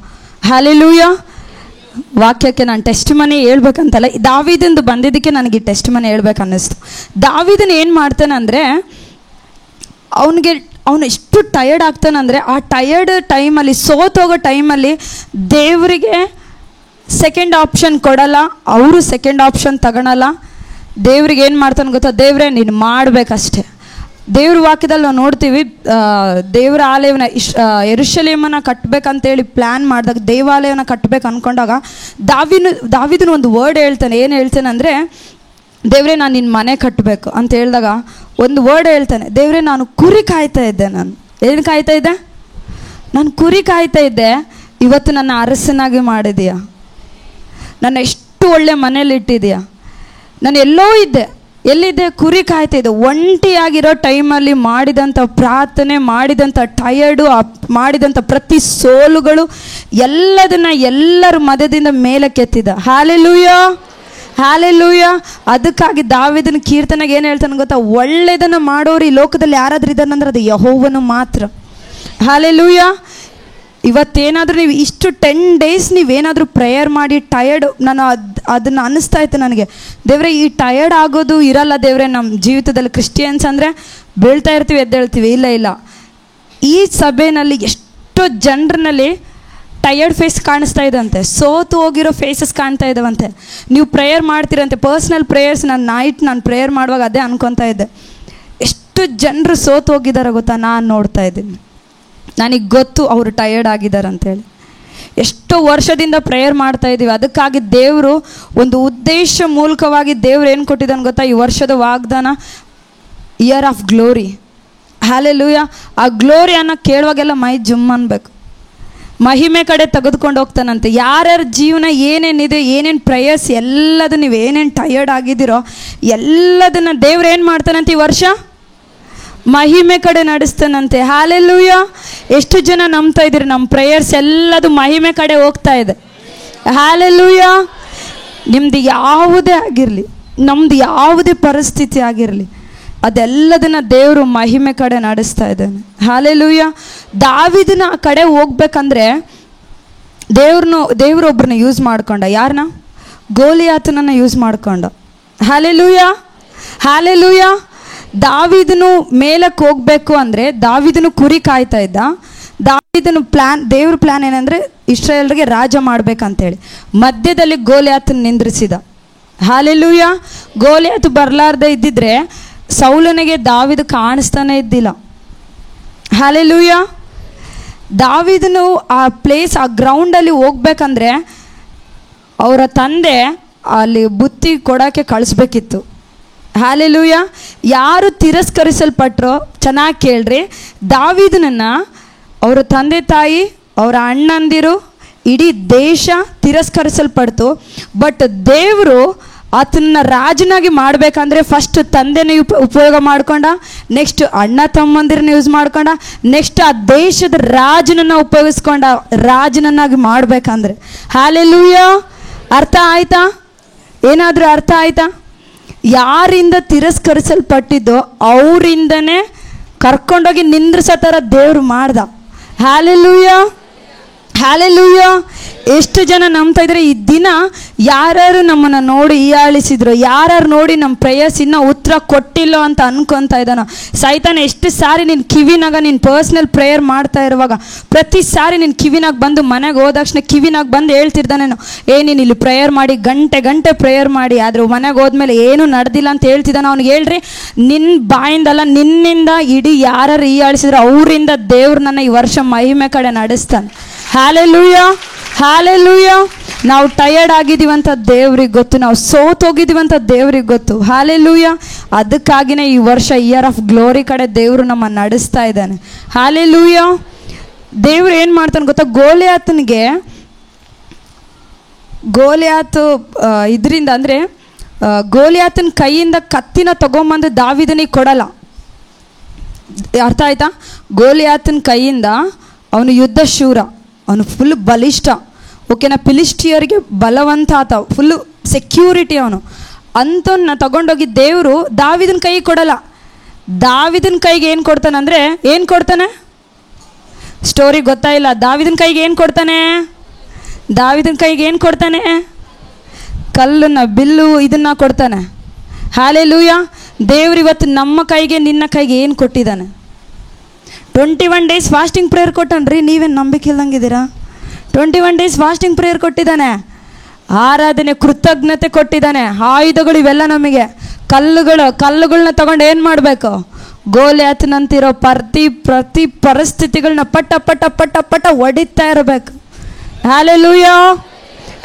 ಹಲ್ಲೆಲೂಯಾ. ವಾಕ್ಯಕ್ಕೆ ನಾನು ಟೆಸ್ಟ್ ಮನಿ ಹೇಳ್ಬೇಕಂತಲ್ಲ, ದಾವೀದನಿಂದು ಬಂದಿದ್ದಕ್ಕೆ ನನಗೆ ಈ ಟೆಸ್ಟ್ ಮನಿ ಹೇಳ್ಬೇಕು ಅನ್ನಿಸ್ತು. ದಾವೀದನ ಏನು ಮಾಡ್ತಾನೆ ಅಂದರೆ, ಅವನು ಎಷ್ಟು ಟಯರ್ಡ್ ಆಗ್ತಾನಂದರೆ, ಆ ಟಯರ್ಡ್ ಟೈಮಲ್ಲಿ, ಸೋತೋಗೋ ಟೈಮಲ್ಲಿ ದೇವರಿಗೆ ಸೆಕೆಂಡ್ ಆಪ್ಷನ್ ಕೊಡಲ್ಲ, ಅವರು ಸೆಕೆಂಡ್ ಆಪ್ಷನ್ ತಗೊಳಲ್ಲ. ದೇವ್ರಿಗೆ ಏನು ಮಾಡ್ತಾನೆ ಗೊತ್ತಾ, ದೇವರೇ ನೀನು ಮಾಡಬೇಕಷ್ಟೆ. ದೇವ್ರ ವಾಕ್ಯದಲ್ಲಿ ನಾವು ನೋಡ್ತೀವಿ, ದೇವರ ಆಲಯವನ್ನ ಯೆರೂಸಲೇಮನ್ನು ಕಟ್ಟಬೇಕಂತೇಳಿ ಪ್ಲ್ಯಾನ್ ಮಾಡಿದಾಗ, ದೇವಾಲಯನ ಕಟ್ಟಬೇಕು ಅಂದ್ಕೊಂಡಾಗ ದಾವೀದನು ಒಂದು ವರ್ಡ್ ಹೇಳ್ತಾನೆ. ಏನು ಹೇಳ್ತಾನೆ ಅಂದರೆ, ದೇವರೇ ನಾನು ನಿನ್ನ ಮನೆ ಕಟ್ಟಬೇಕು ಅಂತ ಹೇಳಿದಾಗ ಒಂದು ವರ್ಡ್ ಹೇಳ್ತಾನೆ, ದೇವರೇ ನಾನು ಕುರಿ ಕಾಯ್ತಾ ಇದ್ದೆ. ನಾನು ಏನು ಕಾಯ್ತಾ ಇದ್ದೆ? ನಾನು ಕುರಿ ಕಾಯ್ತಾ ಇದ್ದೆ, ಇವತ್ತು ನನ್ನ ಅರಸನಾಗಿ ಮಾಡಿದೀಯಾ, ನನ್ನ ಎಷ್ಟು ಒಳ್ಳೆ ಮನೇಲಿ ಇಟ್ಟಿದೀಯಾ. ನಾನು ಎಲ್ಲೋ ಇದ್ದೆ, ಎಲ್ಲಿದ್ದೆ? ಕುರಿ ಕಾಯ್ತಾ ಇದ್ದೆ. ಒಂಟಿಯಾಗಿರೋ ಟೈಮಲ್ಲಿ ಮಾಡಿದಂಥ ಪ್ರಾರ್ಥನೆ, ಮಾಡಿದಂಥ ಟಯರ್ಡು, ಮಾಡಿದಂಥ ಪ್ರತಿ ಸೋಲುಗಳು ಎಲ್ಲದನ್ನ ಎಲ್ಲರ ಮಧ್ಯದಿಂದ ಮೇಲೆ ಕೆತ್ತಿದ. Hallelujah, hallelujah. ಅದಕ್ಕಾಗಿ ದಾವೀದನ ಕೀರ್ತನೆಗೆ ಏನು ಹೇಳ್ತಾನೆ ಗೊತ್ತಾ, ಒಳ್ಳೆಯದನ್ನು ಮಾಡೋರು ಈ ಲೋಕದಲ್ಲಿ ಯಾರಾದ್ರೂ ಇದ್ದಾನಂದ್ರೆ ಅದು ಯೆಹೋವನು ಮಾತ್ರ. ಹಲ್ಲೆಲೂಯಾ. ಇವತ್ತೇನಾದರೂ ನೀವು ಇಷ್ಟು 10 days ನೀವೇನಾದರೂ ಪ್ರೇಯರ್ ಮಾಡಿ ಟಯರ್ಡ್, ನಾನು ಅದನ್ನು ಅನ್ನಿಸ್ತಾ ಇತ್ತು ನನಗೆ, ದೇವರೇ ಈ ಟಯರ್ಡ್ ಆಗೋದು ಇರಲ್ಲ ದೇವರೇ ನಮ್ಮ ಜೀವಿತದಲ್ಲಿ. ಕ್ರಿಶ್ಚಿಯನ್ಸ್ ಅಂದರೆ ಬೀಳ್ತಾ ಇರ್ತೀವಿ, ಎದ್ದೇಳ್ತೀವಿ. ಇಲ್ಲ, ಈ ಸಭೆಯಲ್ಲಿ ಎಷ್ಟೋ ಜನರಲ್ಲಿ ಟಯರ್ಡ್ ಫೇಸ್ ಕಾಣಿಸ್ತಾ ಇದ್ದಂತೆ, ಸೋತು ಹೋಗಿರೋ ಫೇಸಸ್ ಕಾಣ್ತಾ ಇದ್ದಾವಂತೆ. ನೀವು ಪ್ರೇಯರ್ ಮಾಡ್ತೀರಂತೆ, ಪರ್ಸ್ನಲ್ ಪ್ರೇಯರ್ಸ್. ನಾನು ಪ್ರೇಯರ್ ಮಾಡುವಾಗ ಅದೇ ಅನ್ಕೊತಾ ಇದ್ದೆ, ಎಷ್ಟು ಜನರು ಸೋತು ಹೋಗಿದ್ದಾರೆ ಗೊತ್ತಾ, ನಾನು ನೋಡ್ತಾ ಇದ್ದೀನಿ. ನನಗೆ ಗೊತ್ತು ಅವರು ಟಯರ್ಡ್ ಆಗಿದ್ದಾರೆ ಅಂತೇಳಿ. ಎಷ್ಟೋ ವರ್ಷದಿಂದ ಪ್ರೇಯರ್ ಮಾಡ್ತಾ ಇದ್ದೀವಿ. ಅದಕ್ಕಾಗಿ ದೇವರು ಒಂದು ಉದ್ದೇಶ ಮೂಲಕವಾಗಿ ದೇವ್ರು ಏನು ಕೊಟ್ಟಿದ್ದಾನೆ ಗೊತ್ತಾ, ಈ ವರ್ಷದ ವಾಗ್ದಾನ ಇಯರ್ ಆಫ್ ಗ್ಲೋರಿ. ಹಲ್ಲೆಲೂಯಾ. ಆ ಗ್ಲೋರಿಯನ್ನು ಕೇಳುವಾಗೆಲ್ಲ ಮೈ ಜುಮ್ ಅನ್ಬೇಕು, ಮಹಿಮೆ ಕಡೆ ತೆಗೆದುಕೊಂಡು ಹೋಗ್ತಾನಂತೆ. ಯಾರ್ಯಾರ ಜೀವನ ಏನೇನಿದೆ, ಏನೇನು ಪ್ರೇಯರ್ಸ್, ಎಲ್ಲದು ನೀವು ಏನೇನು ಟಯರ್ಡ್ ಆಗಿದ್ದೀರೋ ಎಲ್ಲದನ್ನ ದೇವ್ರು ಏನು ಮಾಡ್ತಾನಂತೆ ಈ ವರ್ಷ? ಮಹಿಮೆ ಕಡೆ ನಡೆಸ್ತಾನಂತೆ. ಹಾಲೆಲೂಯ. ಎಷ್ಟು ಜನ ನಂಬ್ತಾ ಇದ್ದೀರಿ? ನಮ್ಮ ಪ್ರೇಯರ್ಸ್ ಎಲ್ಲದು ಮಹಿಮೆ ಕಡೆ ಹೋಗ್ತಾ ಇದೆ. ಹಾಲೆಲೂಯ. ನಿಮ್ದು ಯಾವುದೇ ಆಗಿರಲಿ, ನಮ್ದು ಯಾವುದೇ ಪರಿಸ್ಥಿತಿ ಆಗಿರಲಿ, ಅದೆಲ್ಲದನ್ನ ದೇವರು ಮಹಿಮೆ ಕಡೆ ನಡೆಸ್ತಾ ಇದ್ದಾನೆ. ಹಾಲೆಲೂಯ. ದಾವೀದನ ಆ ಕಡೆ ಹೋಗ್ಬೇಕಂದ್ರೆ ದೇವ್ರು ಒಬ್ಬರನ್ನ ಯೂಸ್ ಮಾಡ್ಕೊಂಡ. ಯಾರನ್ನ? ಗೋಲಿಯಾತನನ್ನು ಯೂಸ್ ಮಾಡ್ಕೊಂಡ. ಹಾಲೆಲೂಯ. ಹಾಲೆಲೂಯ. ದಾವೀದನು ಮೇಲಕ್ಕೆ ಹೋಗ್ಬೇಕು ಅಂದರೆ ದಾವೀದನು ಕುರಿ ಕಾಯ್ತಾ ಇದ್ದ. ದಾವೀದನು ದೇವ್ರ ಪ್ಲ್ಯಾನ್ ಏನಂದರೆ ಇಸ್ರಾಯೇಲ್ರಿಗೆ ರಾಜ ಮಾಡ್ಬೇಕಂತೇಳಿ ಮಧ್ಯದಲ್ಲಿ ಗೋಲಿಯಾತನ ನಿಂದ್ರಿಸಿದ. ಹಾಲೆಲೂಯ. ಗೋಲಿಯಾತ ಬರಲಾರ್ದೆ ಇದ್ದಿದ್ರೆ ಸೌಲನಿಗೆ ದಾವೀದ ಕಾಣಿಸ್ತಾನೆ ಇದ್ದಿಲ್ಲ. ಹಾಲೆಲೂಯ. ದಾವೀದನು ಆ ಪ್ಲೇಸ್, ಆ ಗ್ರೌಂಡಲ್ಲಿ ಹೋಗ್ಬೇಕಂದ್ರೆ ಅವರ ತಂದೆ ಅಲ್ಲಿ ಬುತ್ತಿ ಕೊಡೋಕ್ಕೆ ಕಳಿಸ್ಬೇಕಿತ್ತು. ಹಾಲೆಲೂಯ. ಯಾರು ತಿರಸ್ಕರಿಸಲ್ಪಟ್ರೋ ಚೆನ್ನಾಗಿ ಕೇಳ್ರಿ, ದಾವೀದನನ್ನು ಅವರ ತಂದೆ ತಾಯಿ, ಅವರ ಅಣ್ಣಂದಿರು, ಇಡೀ ದೇಶ ತಿರಸ್ಕರಿಸಲ್ಪಡ್ತು. ಬಟ್ ದೇವರು ಆತನ ರಾಜನಾಗಿ ಮಾಡಬೇಕಂದ್ರೆ ಫಸ್ಟ್ ತಂದೆನ ಉಪಯೋಗ ಮಾಡ್ಕೊಂಡ, ನೆಕ್ಸ್ಟ್ ಅಣ್ಣ ತಮ್ಮಂದಿರನ್ನ ಯೂಸ್ ಮಾಡ್ಕೊಂಡ, ನೆಕ್ಸ್ಟ್ ಆ ದೇಶದ ರಾಜನನ್ನು ಉಪಯೋಗಿಸ್ಕೊಂಡ ರಾಜನನ್ನಾಗಿ ಮಾಡಬೇಕಂದ್ರೆ. ಹಾಲೆಲೂಯ. ಅರ್ಥ ಆಯ್ತಾ? ಏನಾದರೂ ಅರ್ಥ ಆಯ್ತಾ? ಯಾರಿಂದ ತಿರಸ್ಕರಿಸಲ್ಪಟ್ಟಿದ್ದೋ ಅವರಿಂದನೇ ಕರ್ಕೊಂಡೋಗಿ ನಿಂದ್ರಿಸೋ ಥರ ದೇವ್ರು ಮಾಡ್ದ. ಹಾಲೆಲೂಯ. ಹಾಲೆಲೂಯ. ಎಷ್ಟು ಜನ ನಂಬ್ತಾ ಇದ್ದಾರೆ? ಈ ದಿನ ಯಾರ್ಯಾರು ನಮ್ಮನ್ನು ನೋಡಿ ಹೀಯಾಳಿಸಿದ್ರು, ಯಾರ್ಯಾರು ನೋಡಿ ನಮ್ಮ ಪ್ರೇಯರ್ಸ್ ಇನ್ನೂ ಉತ್ತರ ಕೊಟ್ಟಿಲ್ಲೋ ಅಂತ ಅನ್ಕೊತಾ ಇದ್ದಾನೋ, ಸೈತಾನ ಎಷ್ಟು ಸಾರಿ ನಿನ್ನ ಕಿವಿನಾಗ ನೀನು ಪರ್ಸ್ನಲ್ ಪ್ರೇಯರ್ ಮಾಡ್ತಾ ಇರುವಾಗ ಪ್ರತಿ ಸಾರಿ ನಿನ್ನ ಕಿವಿನಾಗ ಬಂದು ಮನೆಗೆ ಹೋದ ತಕ್ಷಣ ಕಿವಿನಾಗ ಬಂದು ಹೇಳ್ತಿರ್ತಾನೇನೋ, ನೀನು ಇಲ್ಲಿ ಪ್ರೇಯರ್ ಮಾಡಿ ಗಂಟೆ ಪ್ರೇಯರ್ ಮಾಡಿ, ಆದರೆ ಮನೆಗೆ ಹೋದ್ಮೇಲೆ ಏನೂ ನಡೆದಿಲ್ಲ ಅಂತ ಹೇಳ್ತಿದ್ದಾನೆ. ಅವ್ನಿಗೆ ಹೇಳ್ರಿ, ನಿನ್ನ ಬಾಯಿಂದಲ್ಲ, ನಿನ್ನಿಂದ ಇಡೀ ಯಾರು ಹೀಯಾಳಿಸಿದ್ರು ಅವರಿಂದ ದೇವ್ರು ನನ್ನ ಈ ವರ್ಷ ಮಹಿಮೆ ಕಡೆ ನಡೆಸ್ತಾನೆ. ಹಾಲೆಲೂಯ. ಹಾಲೆಲೂಯ. ನಾವು ಟಯರ್ಡ್ ಆಗಿದ್ದೀವಂತ ದೇವ್ರಿಗೆ ಗೊತ್ತು, ನಾವು ಸೋತೋಗಿದ್ದೀವಂತ ದೇವ್ರಿಗೆ ಗೊತ್ತು. ಹಾಲೆಲೂಯ. ಅದಕ್ಕಾಗಿಯೇ ಈ ವರ್ಷ ಇಯರ್ ಆಫ್ ಗ್ಲೋರಿ ಕಡೆ ದೇವರು ನಮ್ಮ ನಡೆಸ್ತಾ ಇದ್ದಾನೆ. ಹಾಲೆಲೂಯ. ದೇವ್ರು ಏನು ಮಾಡ್ತಾನೆ ಗೊತ್ತಾ? ಗೋಲಿಯಾತು ಇದರಿಂದ ಅಂದರೆ ಗೋಲಿಯಾತನ ಕೈಯಿಂದ ಕತ್ತಿನ ತಗೊಂಬಂದು ದಾವೀದನಿಗೆ ಕೊಡಲ್ಲ. ಅರ್ಥ ಆಯ್ತಾ? ಗೋಲಿಯಾತನ ಕೈಯಿಂದ ಅವನು ಯುದ್ಧ ಶೂರ, ಅವನು ಫುಲ್ ಬಲಿಷ್ಠ. ಓಕೆನಾ? ಫಿಲಿಸ್ಟಿಯರಿಗೆ ಬಲವಂತ ಆತ, ಫುಲ್ಲು ಸೆಕ್ಯೂರಿಟಿ ಅವನು. ಅಂಥವನ್ನ ತಗೊಂಡೋಗಿ ದೇವರು ದಾವೀದನ ಕೈಗೆ ಕೊಡಲ್ಲ. ದಾವೀದನ ಕೈಗೆ ಏನು ಕೊಡ್ತಾನೆ ಅಂದರೆ, ಏನು ಕೊಡ್ತಾನೆ? ಸ್ಟೋರಿ ಗೊತ್ತಾಯಿಲ್ಲ. ದಾವೀದನ ಕೈಗೆ ಏನು ಕೊಡ್ತಾನೆ? ದಾವೀದನ ಕೈಗೆ ಏನು ಕೊಡ್ತಾನೆ? ಕಲ್ಲನ್ನು, ಬಿಲ್ಲು, ಇದನ್ನು ಕೊಡ್ತಾನೆ. ಹಾಲೆಲೂಯ. ದೇವ್ರು ಇವತ್ತು ನಮ್ಮ ಕೈಗೆ, ನಿನ್ನ ಕೈಗೆ ಏನು ಕೊಟ್ಟಿದ್ದಾನೆ? 21 days ಫಾಸ್ಟಿಂಗ್ ಪ್ರೇಯರ್ ಕೊಟ್ಟನ್ರಿ. ನೀವೇನು ನಂಬಿಕೆ ಇಲ್ದಂಗಿದ್ದೀರಾ? 21 days ಫಾಸ್ಟಿಂಗ್ ಪ್ರೇಯರ್ ಕೊಟ್ಟಿದ್ದಾನೆ. ಆರಾಧನೆ, ಕೃತಜ್ಞತೆ ಕೊಟ್ಟಿದ್ದಾನೆ. ಆಯುಧಗಳು ಇವೆಲ್ಲ ನಮಗೆ. ಕಲ್ಲುಗಳನ್ನ ತಗೊಂಡು ಏನು ಮಾಡಬೇಕು? ಗೋಲಿಯಾತನಂತಿರೋ ಪ್ರತಿ ಪರಿಸ್ಥಿತಿಗಳನ್ನ ಪಟ್ಟ ಹೊಡಿತಾ ಇರಬೇಕು. ಹಾಲೆಲೂಯ.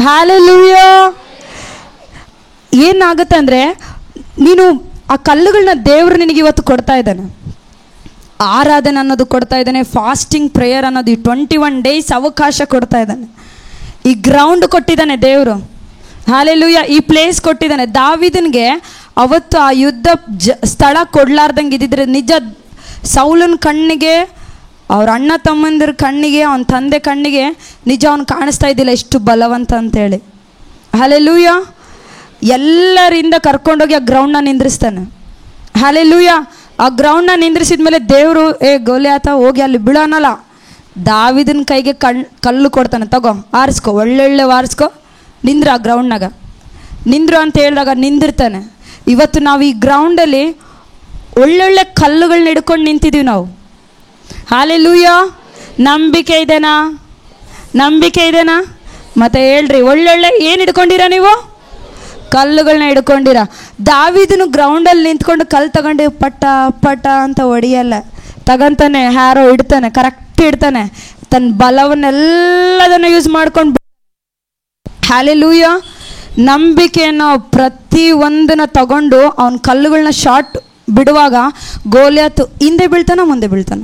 ಹಾಲೆಲೂಯ. ಏನಾಗುತ್ತೆ ಅಂದರೆ, ನೀನು ಆ ಕಲ್ಲುಗಳನ್ನ ದೇವರು ನಿನಗೆ ಇವತ್ತು ಕೊಡ್ತಾ ಇದ್ದಾನೆ. ಆರಾಧನೆ ಅನ್ನೋದು ಕೊಡ್ತಾ ಇದ್ದಾನೆ. ಫಾಸ್ಟಿಂಗ್ ಪ್ರೇಯರ್ ಅನ್ನೋದು ಈ 21 days ಅವಕಾಶ ಕೊಡ್ತಾ ಇದ್ದಾನೆ. ಈ ಗ್ರೌಂಡ್ ಕೊಟ್ಟಿದ್ದಾನೆ ದೇವರು. ಹಾಲೆಲೂಯ. ಈ ಪ್ಲೇಸ್ ಕೊಟ್ಟಿದ್ದಾನೆ. ದಾವೀದನಿಗೆ ಅವತ್ತು ಆ ಯುದ್ಧ ಸ್ಥಳ ಕೊಡ್ಲಾರ್ದಂಗೆ ಇದ್ದಿದ್ರೆ ನಿಜ ಸೌಲನ ಕಣ್ಣಿಗೆ, ಅವ್ರ ಅಣ್ಣ ತಮ್ಮಂದಿರ ಕಣ್ಣಿಗೆ, ಅವನ ತಂದೆ ಕಣ್ಣಿಗೆ ನಿಜ ಅವನು ಕಾಣಿಸ್ತಾ ಇದ್ದಿಲ್ಲ ಎಷ್ಟು ಬಲವಂತ ಅಂತೇಳಿ. ಹಾಲೆಲೂಯ. ಎಲ್ಲರಿಂದ ಕರ್ಕೊಂಡೋಗಿ ಆ ಗ್ರೌಂಡ್ನ ನಿಂದ್ರಿಸ್ತಾನೆ. ಹಾಲೆಲೂಯ. ಆ ಗ್ರೌಂಡ್ನ ನಿಂದ್ರಿಸಿದ ಮೇಲೆ ದೇವರು ಗೋಲಿಯಾತ ಹೋಗಿ ಅಲ್ಲಿ ಬೀಳೋನಲ್ಲ, ದಾವೀದನ ಕೈಗೆ ಕಲ್ಲು ಕೊಡ್ತಾನೆ. ತಗೋ, ಆರಿಸ್ಕೊ, ಒಳ್ಳೊಳ್ಳೆ ಆರಿಸ್ಕೊ, ನಿಂದ್ರು ಆ ಗ್ರೌಂಡ್ನಾಗ. ನಿಂದ್ರು ಅಂತ ಹೇಳಿದಾಗ ನಿಂದಿರ್ತಾನೆ. ಇವತ್ತು ನಾವು ಈ ಗ್ರೌಂಡಲ್ಲಿ ಒಳ್ಳೊಳ್ಳೆ ಕಲ್ಲುಗಳನ್ನ ಹಿಡ್ಕೊಂಡು ನಿಂತಿದ್ದೀವಿ ನಾವು. ಹಾಲೆಲೂಯ. ನಂಬಿಕೆ ಇದೆನಾ? ನಂಬಿಕೆ ಇದೆನಾ? ಮತ್ತೆ ಹೇಳ್ರಿ, ಒಳ್ಳೊಳ್ಳೆ ಏನು ಹಿಡ್ಕೊಂಡಿರ ನೀವು? ಕಲ್ಲುಗಳನ್ನ ಹಿಡ್ಕೊಂಡಿರ. ದಾವೀದನು ಗ್ರೌಂಡಲ್ಲಿ ನಿಂತ್ಕೊಂಡು ಕಲ್ಲು ತಗೊಂಡು ಪಟ ಅಂತ ಹೊಡಿಯಲ್ಲ, ತಗೊಂತಾನೆ, ಹ್ಯಾರೋ ಇಡ್ತಾನೆ, ಕರೆಕ್ಟ್ ಇಡ್ತಾನೆ, ತನ್ನ ಬಲವನ್ನೆಲ್ಲದನ್ನು ಯೂಸ್ ಮಾಡ್ಕೊಂಡು. ಹಾಲೆಲೂಯ. ನಂಬಿಕೆಯನ್ನು ಪ್ರತಿ ಒಂದನ್ನು ತಗೊಂಡು ಅವನ ಕಲ್ಲುಗಳನ್ನ ಶಾಟ್ ಬಿಡುವಾಗ ಗೋಲಿಯಾತ್ ಹಿಂದೆ ಬೀಳ್ತಾನ, ಮುಂದೆ ಬೀಳ್ತಾನ?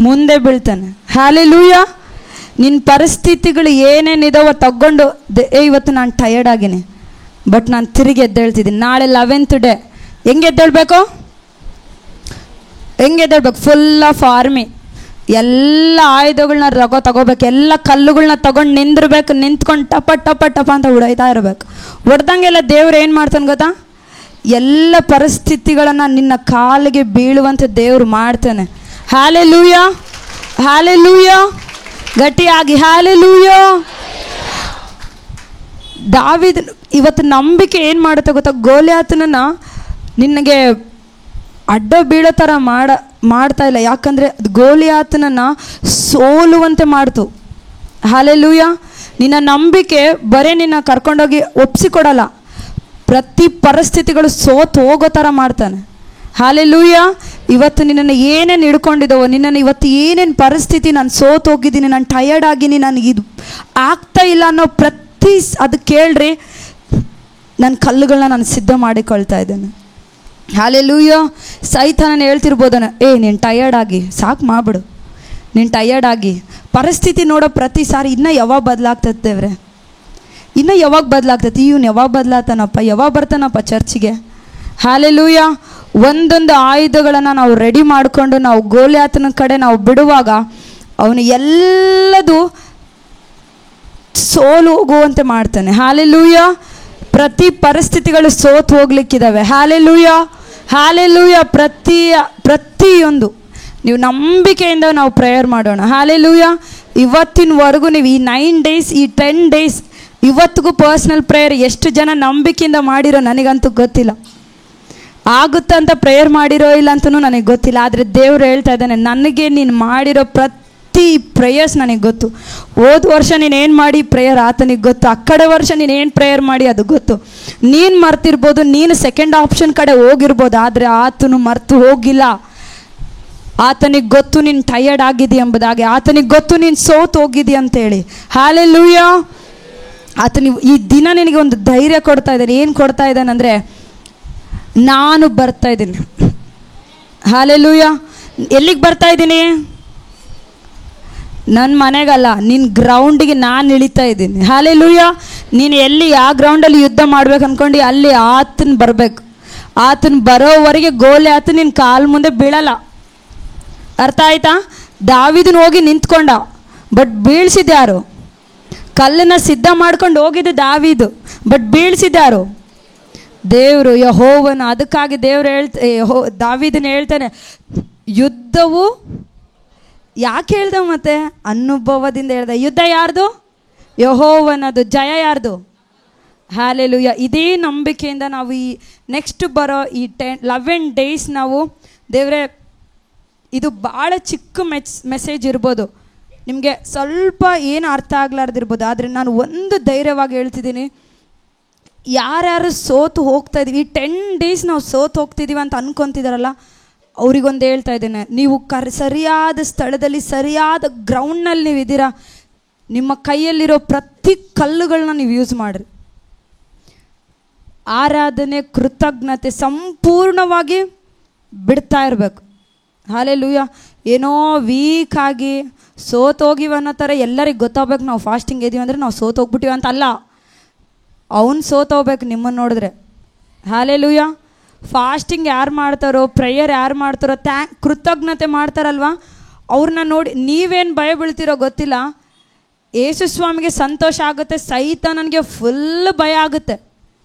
ಮುಂದೆ ಬೀಳ್ತಾನೆ. ಹಾಲೆಲೂಯ. ನಿನ್ನ ಪರಿಸ್ಥಿತಿಗಳು ಏನೇನಿದಾವ ತಗೊಂಡು, ಇವತ್ತು ನಾನು ಟಯರ್ಡ್ ಆಗೀನಿ, ಬಟ್ ನಾನು ತಿರುಗಿ ಎದ್ದೇಳ್ತಿದ್ದೀನಿ. ನಾಳೆ 11th ಡೇ. ಹೆಂಗೆ ಎದ್ದೇಳ್ಬೇಕು? ಫುಲ್ ಆಫ್ ಆರ್ಮಿ, ಎಲ್ಲ ಆಯುಧಗಳನ್ನ ತಗೋಬೇಕು, ಎಲ್ಲ ಕಲ್ಲುಗಳನ್ನ ತಗೊಂಡು ನಿಂದಿರ್ಬೇಕು, ನಿಂತ್ಕೊಂಡು ಟಪ ಟಪ ಟಪ ಅಂತ ಹೊಡಿತಾ ಇರಬೇಕು. ಹೊಡೆದಂಗೆಲ್ಲ ದೇವ್ರು ಏನು ಮಾಡ್ತಾನೆ ಗೊತ್ತಾ? ಎಲ್ಲ ಪರಿಸ್ಥಿತಿಗಳನ್ನು ನಿನ್ನ ಕಾಲಿಗೆ ಬೀಳುವಂತೆ ದೇವ್ರು ಮಾಡ್ತಾನೆ. ಹಲ್ಲೆಲೂಯಾ, ಹಲ್ಲೆಲೂಯಾ, ಗಟ್ಟಿಯಾಗಿ ಹಲ್ಲೆಲೂಯಾ. ದಾವೀದ ಇವತ್ತು ನಂಬಿಕೆ ಏನು ಮಾಡುತ್ತೆ ಗೊತ್ತಾ? ಗೋಲಿಯಾತನನ್ನ ನಿನಗೆ ಅಡ್ಡ ಬೀಳೋ ಥರ ಮಾಡ್ತಾ ಇಲ್ಲ. ಯಾಕಂದರೆ ಗೋಲಿಯಾತನನ್ನು ಸೋಲುವಂತೆ ಮಾಡ್ತು. ಹಲ್ಲೆಲೂಯಾ. ನಿನ್ನ ನಂಬಿಕೆ ಬರೀ ನಿನ್ನ ಕರ್ಕೊಂಡೋಗಿ ಒಪ್ಪಿಸಿಕೊಡಲ್ಲ, ಪ್ರತಿ ಪರಿಸ್ಥಿತಿಗಳು ಸೋತು ಹೋಗೋ ಥರ ಮಾಡ್ತಾನೆ. ಹಲ್ಲೆಲೂಯಾ. ಇವತ್ತು ನಿನ್ನನ್ನು ಏನೇನು ಹಿಡ್ಕೊಂಡಿದ್ದಾವೋ, ನಿನ್ನನ್ನು ಇವತ್ತು ಏನೇನು ಪರಿಸ್ಥಿತಿ, ನಾನು ಸೋತು ಹೋಗಿದ್ದೀನಿ, ನಾನು ಟಯರ್ಡ್ ಆಗಿನಿ, ನನಗೆ ಇದು ಆಗ್ತಾ ಇಲ್ಲ ಅನ್ನೋ ಅದು ಕೇಳ್ರಿ, ನನ್ನ ಕಲ್ಲುಗಳನ್ನ ನಾನು ಸಿದ್ಧ ಮಾಡಿಕೊಳ್ತಾ ಇದ್ದೇನೆ. ಹಲ್ಲೆಲೂಯಾ. ಸೈತಾನನ ಹೇಳ್ತಿರ್ಬೋದನ, ನೀನು ಟಯರ್ಡ್ ಆಗಿ ಸಾಕು ಮಾಡಿಬಿಡು, ನೀನು ಟಯರ್ಡ್ ಆಗಿ. ಪರಿಸ್ಥಿತಿ ನೋಡೋ ಪ್ರತಿ ಸಾರಿ ಇನ್ನೂ ಯಾವಾಗ ಬದಲಾಗ್ತದೆ ದೇವ್ರೆ, ಇನ್ನೂ ಯಾವಾಗ ಬದಲಾಗ್ತೈತಿ, ಇವನು ಯಾವಾಗ ಬದಲಾತಾನಪ್ಪ, ಯಾವಾಗ ಬರ್ತಾನಪ್ಪ ಚರ್ಚಿಗೆ. ಹಲ್ಲೆಲೂಯಾ. ಒಂದೊಂದು ಆಯುಧಗಳನ್ನು ನಾವು ರೆಡಿ ಮಾಡಿಕೊಂಡು ನಾವು ಗೋಲಿಯಾತನ ಕಡೆ ನಾವು ಬಿಡುವಾಗ ಅವನು ಎಲ್ಲದು ಸೋಲು ಹೋಗುವಂತೆ ಮಾಡ್ತಾನೆ. ಹಲ್ಲೆಲೂಯಾ. ಪ್ರತಿ ಪರಿಸ್ಥಿತಿಗಳು ಸೋತು ಹೋಗ್ಲಿಕ್ಕಿದ್ದಾವೆ. Hallelujah, hallelujah. ಪ್ರತಿಯೊಂದು ನೀವು ನಂಬಿಕೆಯಿಂದ ನಾವು ಪ್ರೇಯರ್ ಮಾಡೋಣ. ಹಲ್ಲೆಲೂಯಾ. ಇವತ್ತಿನವರೆಗೂ ನೀವು ಈ 9 days, ಈ 10 days ಇವತ್ತಿಗೂ ಪರ್ಸ್ನಲ್ ಪ್ರೇಯರ್ ಎಷ್ಟು ಜನ ನಂಬಿಕೆಯಿಂದ ಮಾಡಿರೋ ನನಗಂತೂ ಗೊತ್ತಿಲ್ಲ. ಆಗುತ್ತಂತ ಪ್ರೇಯರ್ ಮಾಡಿರೋ ಇಲ್ಲ ಅಂತಲೂ ನನಗೆ ಗೊತ್ತಿಲ್ಲ. ಆದರೆ ದೇವ್ರು ಹೇಳ್ತಾ ಇದ್ದಾನೆ, ನನಗೆ ನೀನು ಮಾಡಿರೋ ಪ್ರತಿ ಪ್ರೇಯರ್ಸ್ ನನಗೆ ಗೊತ್ತು. ಹೋದ ವರ್ಷ ನೀನೇನು ಮಾಡಿ ಪ್ರೇಯರ್ ಆತನಿಗೆ ಗೊತ್ತು, ಆ ಕಡೆ ವರ್ಷ ನೀನೇನು ಪ್ರೇಯರ್ ಮಾಡಿ ಅದು ಗೊತ್ತು. ನೀನು ಮರ್ತಿರ್ಬೋದು, ನೀನು ಸೆಕೆಂಡ್ ಆಪ್ಷನ್ ಕಡೆ ಹೋಗಿರ್ಬೋದು, ಆದರೆ ಆತನು ಮರ್ತು ಹೋಗಿಲ್ಲ. ಆತನಿಗೆ ಗೊತ್ತು ನೀನು ಟಯರ್ಡ್ ಆಗಿದ್ದಿ ಎಂಬುದಾಗಿ, ಆತನಿಗೆ ಗೊತ್ತು ನೀನು ಸೋತು ಹೋಗಿದ್ದಿ ಅಂತೇಳಿ. ಹಲ್ಲೆಲೂಯಾ. ಆತನು ಈ ದಿನ ನಿನಗೆ ಒಂದು ಧೈರ್ಯ ಕೊಡ್ತಾ ಇದ್ದಾನೆ. ಏನು ಕೊಡ್ತಾ ಇದ್ದಾನಂದರೆ, ನಾನು ಬರ್ತಾ ಇದ್ದೀನಿ. ಹಲ್ಲೆಲೂಯಾ. ಎಲ್ಲಿಗೆ ಬರ್ತಾ ಇದ್ದೀನಿ? ನನ್ನ ಮನೆಗಲ್ಲ, ನಿನ್ನ ಗ್ರೌಂಡಿಗೆ ನಾನು ಇಳಿತಾ ಇದ್ದೀನಿ. ಹಲ್ಲೆಲೂಯಾ. ನೀನು ಎಲ್ಲಿ ಯಾವ ಗ್ರೌಂಡಲ್ಲಿ ಯುದ್ಧ ಮಾಡ್ಬೇಕು ಅಂದ್ಕೊಂಡು ಅಲ್ಲಿ ಆತನ ಬರಬೇಕು. ಆತನ ಬರೋವರೆಗೆ ಗೋಲಿಯಾತ ನಿನ್ನ ಕಾಲು ಮುಂದೆ ಬೀಳಲ್ಲ. ಅರ್ಥ ಆಯ್ತಾ? ದಾವೀದನ ಹೋಗಿ ನಿಂತ್ಕೊಂಡ, ಬಟ್ ಬೀಳ್ಸಿದ್ಯಾರು? ಕಲ್ಲನ್ನು ಸಿದ್ಧ ಮಾಡ್ಕೊಂಡು ಹೋಗಿದ್ದು ದಾವೀದು, ಬಟ್ ಬೀಳ್ಸಿದ್ಯಾರು? ದೇವರು, ಯೆಹೋವನು. ಅದಕ್ಕಾಗಿ ದೇವರು ದಾವೀದನ ಹೇಳ್ತಾನೆ, ಯುದ್ಧವು ಯಾಕೆ ಹೇಳ್ದ? ಮತ್ತೆ ಅನುಭವದಿಂದ ಹೇಳ್ದ. ಯುದ್ಧ ಯಾರ್ದು? ಯೆಹೋವನದು. ಜಯ ಯಾರ್ದು? ಹಲ್ಲೆಲೂಯಾ. ಇದೇ ನಂಬಿಕೆಯಿಂದ ನಾವು ಈ ನೆಕ್ಸ್ಟ್ ಬರೋ ಈ 11 days ನಾವು ದೇವರೇ, ಇದು ಭಾಳ ಚಿಕ್ಕ ಮೆಸೇಜ್ ಇರ್ಬೋದು, ನಿಮಗೆ ಸ್ವಲ್ಪ ಏನು ಅರ್ಥ ಆಗ್ಲಾರ್ದಿರ್ಬೋದು, ಆದರೆ ನಾನು ಒಂದು ಧೈರ್ಯವಾಗಿ ಹೇಳ್ತಿದ್ದೀನಿ, ಯಾರ್ಯಾರು ಸೋತು ಹೋಗ್ತಾ ಇದೀವಿ, ಈ 10 days ನಾವು ಸೋತು ಹೋಗ್ತಿದ್ದೀವಿ ಅಂತ ಅನ್ಕೊತಿದಾರಲ್ಲ, ಅವ್ರಿಗೊಂದು ಹೇಳ್ತಾ ಇದ್ದೇನೆ, ನೀವು ಸರಿಯಾದ ಸ್ಥಳದಲ್ಲಿ ಸರಿಯಾದ ಗ್ರೌಂಡ್ನಲ್ಲಿ ನೀವು ಇದ್ದೀರಾ. ನಿಮ್ಮ ಕೈಯಲ್ಲಿರೋ ಪ್ರತಿ ಕಲ್ಲುಗಳನ್ನ ನೀವು ಯೂಸ್ ಮಾಡಿರಿ. ಆರಾಧನೆ, ಕೃತಜ್ಞತೆ ಸಂಪೂರ್ಣವಾಗಿ ಬಿಡ್ತಾ ಇರಬೇಕು. ಹಲ್ಲೆಲೂಯಾ. ಏನೋ ವೀಕ್ ಆಗಿ ಸೋತೋಗಿವ ಅನ್ನೋ ಥರ ಎಲ್ಲರಿಗೆ ಗೊತ್ತಾಗ್ಬೇಕು ನಾವು ಫಾಸ್ಟಿಂಗ್ ಇದೀವಿ ಅಂದರೆ ನಾವು ಸೋತೋಗ್ಬಿಟ್ಟಿವಿ ಅಂತ ಅಲ್ಲ. ಅವನು ಸೋತೋಗ್ಬೇಕು ನಿಮ್ಮನ್ನು ನೋಡಿದ್ರೆ. ಹಲ್ಲೆಲೂಯಾ. ಫಾಸ್ಟಿಂಗ್ ಯಾರು ಮಾಡ್ತಾರೋ, ಪ್ರೇಯರ್ ಯಾರು ಮಾಡ್ತಾರೋ, ಕೃತಜ್ಞತೆ ಮಾಡ್ತಾರಲ್ವ, ಅವ್ರನ್ನ ನೋಡಿ ನೀವೇನು ಭಯ ಬೀಳ್ತಿರೋ ಗೊತ್ತಿಲ್ಲ. ಯೇಸು ಸ್ವಾಮಿಗೆ ಸಂತೋಷ ಆಗುತ್ತೆ, ಸೈತಾನನಿಗೆ ಫುಲ್ ಭಯ ಆಗುತ್ತೆ.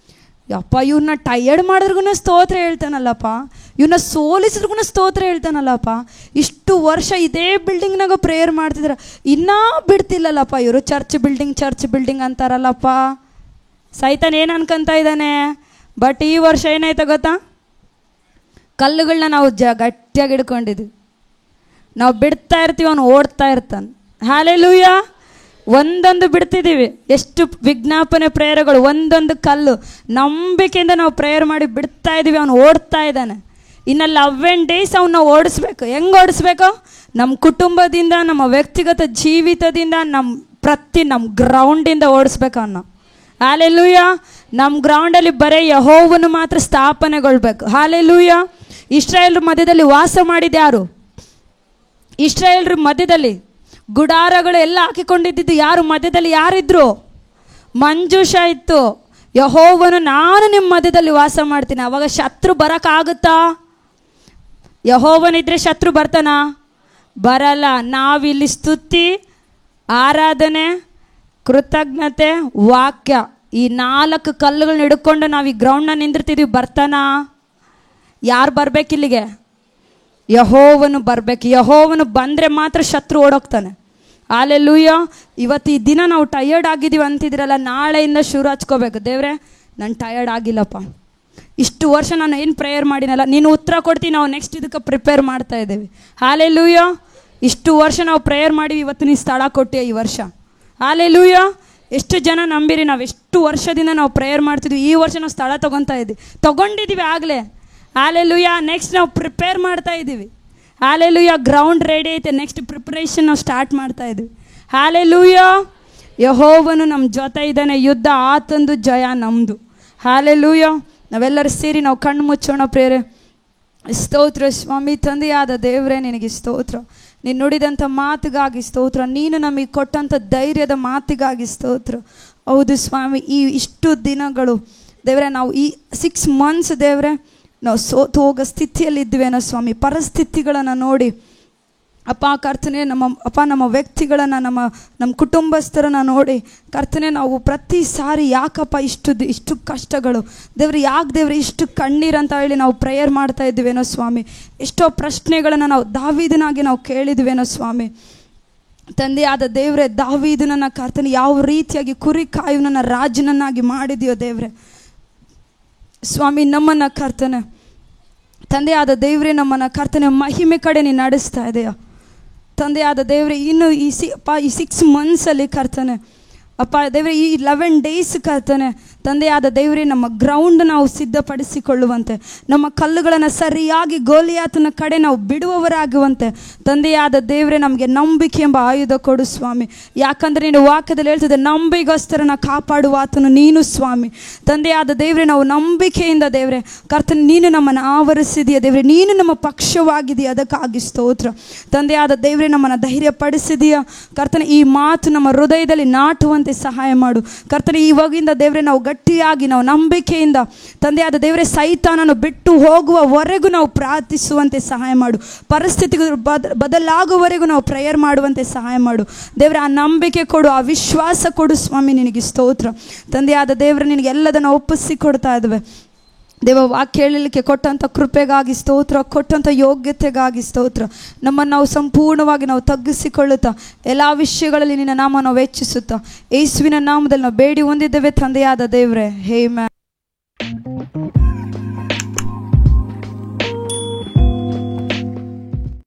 ಯಪ್ಪ, ಇವ್ರನ್ನ ಟಯರ್ಡ್ ಮಾಡಿದ್ರಿಗೂ ಸ್ತೋತ್ರ ಹೇಳ್ತಾನಲ್ಲಪ್ಪ, ಇವನ್ನ ಸೋಲಿಸಿದ್ರಿಗೂ ಸ್ತೋತ್ರ ಹೇಳ್ತಾನಲ್ಲಪ್ಪ, ಇಷ್ಟು ವರ್ಷ ಇದೇ ಬಿಲ್ಡಿಂಗ್ನಾಗ ಪ್ರೇಯರ್ ಮಾಡ್ತಿದ್ರ, ಇನ್ನೂ ಬಿಡ್ತಿಲ್ಲಲ್ಲಪ್ಪ ಇವರು, ಚರ್ಚ್ ಬಿಲ್ಡಿಂಗ್ ಅಂತಾರಲ್ಲಪ್ಪ. ಸೈತಾನ್ ಏನು ಅನ್ಕೊಂತ ಇದ್ದಾನೆ? ಬಟ್ ಈ ವರ್ಷ ಏನಾಯ್ತು ಗೊತ್ತಾ? ಕಲ್ಲುಗಳನ್ನ ನಾವು ಗಟ್ಟಿಯಾಗಿ ಹಿಡ್ಕೊಂಡಿದ್ವಿ, ನಾವು ಬಿಡ್ತಾ ಇರ್ತೀವಿ, ಅವನು ಓಡ್ತಾ ಇರ್ತಾನೆ. ಹಲ್ಲೆಲೂಯಾ. ಒಂದೊಂದು ಬಿಡ್ತಿದ್ದೀವಿ. ಎಷ್ಟು ವಿಜ್ಞಾಪನೆ ಪ್ರೇಯರ್ಗಳು, ಒಂದೊಂದು ಕಲ್ಲು ನಂಬಿಕೆಯಿಂದ ನಾವು ಪ್ರೇಯರ್ ಮಾಡಿ ಬಿಡ್ತಾ ಇದ್ದೀವಿ, ಅವನು ಓಡ್ತಾ ಇದ್ದಾನೆ. ಇನ್ನು 11 days ಅವನ್ನ ಓಡಿಸ್ಬೇಕು. ಹೆಂಗೆ ಓಡಿಸ್ಬೇಕು? ನಮ್ಮ ಕುಟುಂಬದಿಂದ, ನಮ್ಮ ವ್ಯಕ್ತಿಗತ ಜೀವಿತದಿಂದ, ನಮ್ಮ ಗ್ರೌಂಡಿಂದ ಓಡಿಸ್ಬೇಕು ಅವನ್ನ. ಹಲ್ಲೆಲೂಯಾ. ನಮ್ಮ ಗ್ರೌಂಡಲ್ಲಿ ಬರೀ ಯೆಹೋವನು ಮಾತ್ರ ಸ್ಥಾಪನೆಗೊಳ್ಬೇಕು. ಹಲ್ಲೆಲೂಯಾ. ಇಸ್ರಾಯೇಲ್ರ ಮಧ್ಯದಲ್ಲಿ ವಾಸ ಮಾಡಿದ್ಯಾರು? ಇಸ್ರಾಯೇಲ್ರ ಮಧ್ಯದಲ್ಲಿ ಗುಡಾರಗಳು ಎಲ್ಲ ಹಾಕಿಕೊಂಡಿದ್ದು ಯಾರು? ಮಧ್ಯದಲ್ಲಿ ಯಾರಿದ್ರು? ಮಂಜೂಷ ಇತ್ತು. ಯೆಹೋವನು ನಾನು ನಿಮ್ಮ ಮಧ್ಯದಲ್ಲಿ ವಾಸ ಮಾಡ್ತೀನಿ. ಅವಾಗ ಶತ್ರು ಬರೋಕ್ಕಾಗುತ್ತಾ? ಯೆಹೋವನಿದ್ರೆ ಶತ್ರು ಬರ್ತಾನ? ಬರಲ್ಲ. ನಾವಿಲ್ಲಿ ಸ್ತುತಿ, ಆರಾಧನೆ, ಕೃತಜ್ಞತೆ, ವಾಕ್ಯ, ಈ 4 ಕಲ್ಲುಗಳನ್ನ ಹಿಡ್ಕೊಂಡು ನಾವು ಈ ಗ್ರೌಂಡ್ನ ನಿಂದಿರ್ತಿದ್ದೀವಿ. ಬರ್ತಾನ? ಯಾರು ಬರ್ಬೇಕಿಲ್ಲಿಗೆ? ಯೆಹೋವನು ಬರಬೇಕು. ಯೆಹೋವನು ಬಂದರೆ ಮಾತ್ರ ಶತ್ರು ಓಡೋಗ್ತಾನೆ. ಹಲ್ಲೆಲೂಯಾ. ಇವತ್ತು ಈ ದಿನ ನಾವು ಟಯರ್ಡ್ ಆಗಿದ್ದೀವಿ ಅಂತಿದ್ರಲ್ಲ, ನಾಳೆಯಿಂದ ಶುರು ಹಚ್ಕೋಬೇಕು. ದೇವ್ರೆ, ನಾನು ಟಯರ್ಡ್ ಆಗಿಲ್ಲಪ್ಪ, ಇಷ್ಟು ವರ್ಷ ನಾನು ಏನು ಪ್ರೇಯರ್ ಮಾಡಿನಲ್ಲ, ನೀನು ಉತ್ತರ ಕೊಡ್ತೀನಿ, ನಾವು ನೆಕ್ಸ್ಟ್ ಇದಕ್ಕೆ ಪ್ರಿಪೇರ್ ಮಾಡ್ತಾ ಇದ್ದೇವೆ. ಹಲ್ಲೆಲೂಯಾ. ಇಷ್ಟು ವರ್ಷ ನಾವು ಪ್ರೇಯರ್ ಮಾಡಿವಿ, ಇವತ್ತು ನೀನು ಸ್ಥಳ ಕೊಟ್ಟೆ ಈ ವರ್ಷ. ಹಲ್ಲೆಲೂಯಾ. ಎಷ್ಟು ಜನ ನಂಬಿರಿ, ನಾವು ಎಷ್ಟು ವರ್ಷದಿಂದ ನಾವು ಪ್ರೇಯರ್ ಮಾಡ್ತಿದ್ವಿ, ಈ ವರ್ಷ ನಾವು ಸ್ಥಳ ತೊಗೊಂಡಿದ್ದೀವಿ ಆಗಲೇ. ಹಲ್ಲೆಲೂಯಾ. ನೆಕ್ಸ್ಟ್ ನಾವು ಪ್ರಿಪೇರ್ ಮಾಡ್ತಾ ಇದ್ದೀವಿ. ಹಲ್ಲೆಲೂಯಾ. ಗ್ರೌಂಡ್ ರೆಡಿ ಐತೆ, ನೆಕ್ಸ್ಟ್ ಪ್ರಿಪ್ರೇಷನ್ ನಾವು ಸ್ಟಾರ್ಟ್ ಮಾಡ್ತಾ ಇದ್ದೀವಿ. ಹಲ್ಲೆಲೂಯಾ. ಯೆಹೋವನು ನಮ್ಮ ಜೊತೆ ಇದ್ದಾನೆ, ಯುದ್ಧ ಆತಂದು, ಜಯ ನಮ್ಮದು. ಹಲ್ಲೆಲೂಯಾ. ನಾವೆಲ್ಲರೂ ಸೇರಿ ನಾವು ಕಣ್ಣು ಮುಚ್ಚೋಣ ಪ್ರೇರೆ. ಸ್ತೋತ್ರ ಸ್ವಾಮಿ. ತಂದೆಯಾದ ದೇವರೇ, ನಿನಗೆ ಸ್ತೋತ್ರ. ನೀನು ನುಡಿದಂಥ ಮಾತಿಗಾಗಿ ಸ್ತೋತ್ರ. ನೀನು ನಮಗೆ ಕೊಟ್ಟಂಥ ಧೈರ್ಯದ ಮಾತಿಗಾಗಿ ಸ್ತೋತ್ರ. ಹೌದು ಸ್ವಾಮಿ, ಈ ಇಷ್ಟು ದಿನಗಳು ದೇವರೇ, ನಾವು ಈ 6 months ದೇವರೇ, ನಾವು ಸೋತು ಹೋಗೋ ಸ್ಥಿತಿಯಲ್ಲಿದ್ದೇವೇನೋ ಸ್ವಾಮಿ. ಪರಿಸ್ಥಿತಿಗಳನ್ನು ನೋಡಿ ಅಪ್ಪ ಕರ್ತನೆ, ನಮ್ಮ ವ್ಯಕ್ತಿಗಳನ್ನು, ನಮ್ಮ ಕುಟುಂಬಸ್ಥರನ್ನು ನೋಡಿ ಕರ್ತನೆ, ನಾವು ಪ್ರತಿ ಸಾರಿ ಯಾಕಪ್ಪ ಇಷ್ಟು ಕಷ್ಟಗಳು ದೇವ್ರೆ, ಯಾಕೆ ದೇವ್ರೆ ಇಷ್ಟು ಕಣ್ಣೀರು ಅಂತ ಹೇಳಿ ನಾವು ಪ್ರೇಯರ್ ಮಾಡ್ತಾ ಇದ್ದೀವೇನೋ ಸ್ವಾಮಿ. ಎಷ್ಟೋ ಪ್ರಶ್ನೆಗಳನ್ನು ನಾವು ದಾವೀದನಾಗಿ ನಾವು ಕೇಳಿದ್ವೇನೋ ಸ್ವಾಮಿ. ತಂದೆಯಾದ ದೇವರೇ, ದಾವೀದನನ್ನ ಕರ್ತನೆ ಯಾವ ರೀತಿಯಾಗಿ ಕುರಿ ಕಾಯುವನನ್ನ ರಾಜನನ್ನಾಗಿ ಮಾಡಿದೆಯೋ ದೇವರೇ ಸ್ವಾಮಿ, ನಮ್ಮನ್ನು ಕರ್ತನೆ ತಂದೆಯಾದ ದೇವರೇ, ನಮ್ಮನ್ನು ಕರ್ತನೆ ಮಹಿಮೆ ಕಡೆ ನೀನು ನಡೆಸ್ತಾ ಇದೆಯಾ ತಂದೆಯಾದ ದೇವರೇ. ಇನ್ನು ಈ 6 monthsಲ್ಲಿ ಕರ್ತನೆ ಅಪ್ಪ ದೇವರೇ, ಈ 11 days ಕರ್ತನೆ ತಂದೆಯಾದ ದೇವರೇ, ನಮ್ಮ ಗ್ರೌಂಡ್ ನಾವು ಸಿದ್ಧಪಡಿಸಿಕೊಳ್ಳುವಂತೆ, ನಮ್ಮ ಕಲ್ಲುಗಳನ್ನು ಸರಿಯಾಗಿ ಗೋಲಿಯಾತನ ಕಡೆ ನಾವು ಬಿಡುವವರಾಗುವಂತೆ ತಂದೆಯಾದ ದೇವರೇ, ನಮಗೆ ನಂಬಿಕೆ ಎಂಬ ಆಯುಧ ಕೊಡು ಸ್ವಾಮಿ. ಯಾಕಂದರೆ ನೀನು ವಾಕ್ಯದಲ್ಲಿ ಹೇಳ್ತಿದ್ದೆ, ನಂಬಿಗಸ್ತರನ್ನ ಕಾಪಾಡುವ ಆತನು ನೀನು ಸ್ವಾಮಿ. ತಂದೆಯಾದ ದೇವರೇ, ನಾವು ನಂಬಿಕೆಯಿಂದ ದೇವರೇ ಕರ್ತನೆ, ನೀನು ನಮ್ಮನ್ನು ಆವರಿಸಿದೆಯಾ ದೇವರೇ, ನೀನು ನಮ್ಮ ಪಕ್ಷವಾಗಿದೆಯಾ, ಅದಕ್ಕಾಗಿ ಸ್ತೋತ್ರ. ತಂದೆಯಾದ ದೇವರೇ, ನಮ್ಮನ್ನು ಧೈರ್ಯಪಡಿಸಿದೆಯಾ ಕರ್ತನೆ. ಈ ಮಾತು ನಮ್ಮ ಹೃದಯದಲ್ಲಿ ನಾಟುವಂತೆ ಸಹಾಯ ಮಾಡು ಕರ್ತನೆ. ಇವಾಗಿಂದ ದೇವರೇ, ನಾವು ಗಟ್ಟಿಯಾಗಿ ನಾವು ನಂಬಿಕೆಯಿಂದ ತಂದೆಯಾದ ದೇವರೇ, ಸೈತಾನನು ಬಿಟ್ಟು ಹೋಗುವವರೆಗೂ ನಾವು ಪ್ರಾರ್ಥಿಸುವಂತೆ ಸಹಾಯ ಮಾಡು. ಪರಿಸ್ಥಿತಿಗಳು ಬದಲಾಗುವವರೆಗೂ ನಾವು ಪ್ರೇಯರ್ ಮಾಡುವಂತೆ ಸಹಾಯ ಮಾಡು ದೇವರೇ. ಆ ನಂಬಿಕೆ ಕೊಡು, ಆ ವಿಶ್ವಾಸ ಕೊಡು ಸ್ವಾಮಿ. ನಿನಗೆ ಸ್ತೋತ್ರ ತಂದೆಯಾದ ದೇವರೇ, ನಿನಗೆ ಎಲ್ಲದನ್ನು ಒಪ್ಪಿಸಿಕೊಡ್ತಾ ಇದ್ದೇವೆ ದೇವ. ವಾಕ್ಯ ಹೇಳಲಿಕ್ಕೆ ಕೊಟ್ಟಂಥ ಕೃಪೆಗಾಗಿ ಸ್ತೋತ್ರ, ಕೊಟ್ಟಂಥ ಯೋಗ್ಯತೆಗಾಗಿ ಸ್ತೋತ್ರ. ನಮ್ಮನ್ನು ನಾವು ಸಂಪೂರ್ಣವಾಗಿ ನಾವು ತಗ್ಗಿಸಿಕೊಳ್ಳುತ್ತಾ ಎಲ್ಲ ವಿಷಯಗಳಲ್ಲಿ ನಿನ್ನ ನಾಮ ನಾವು ಹೆಚ್ಚಿಸುತ್ತಾ ಯೇಸುವಿನ ನಾಮದಲ್ಲಿ ನಾವು ಬೇಡಿ ಹೊಂದಿದ್ದೇವೆ ತಂದೆಯಾದ ದೇವರೇ. ಆಮೆನ್.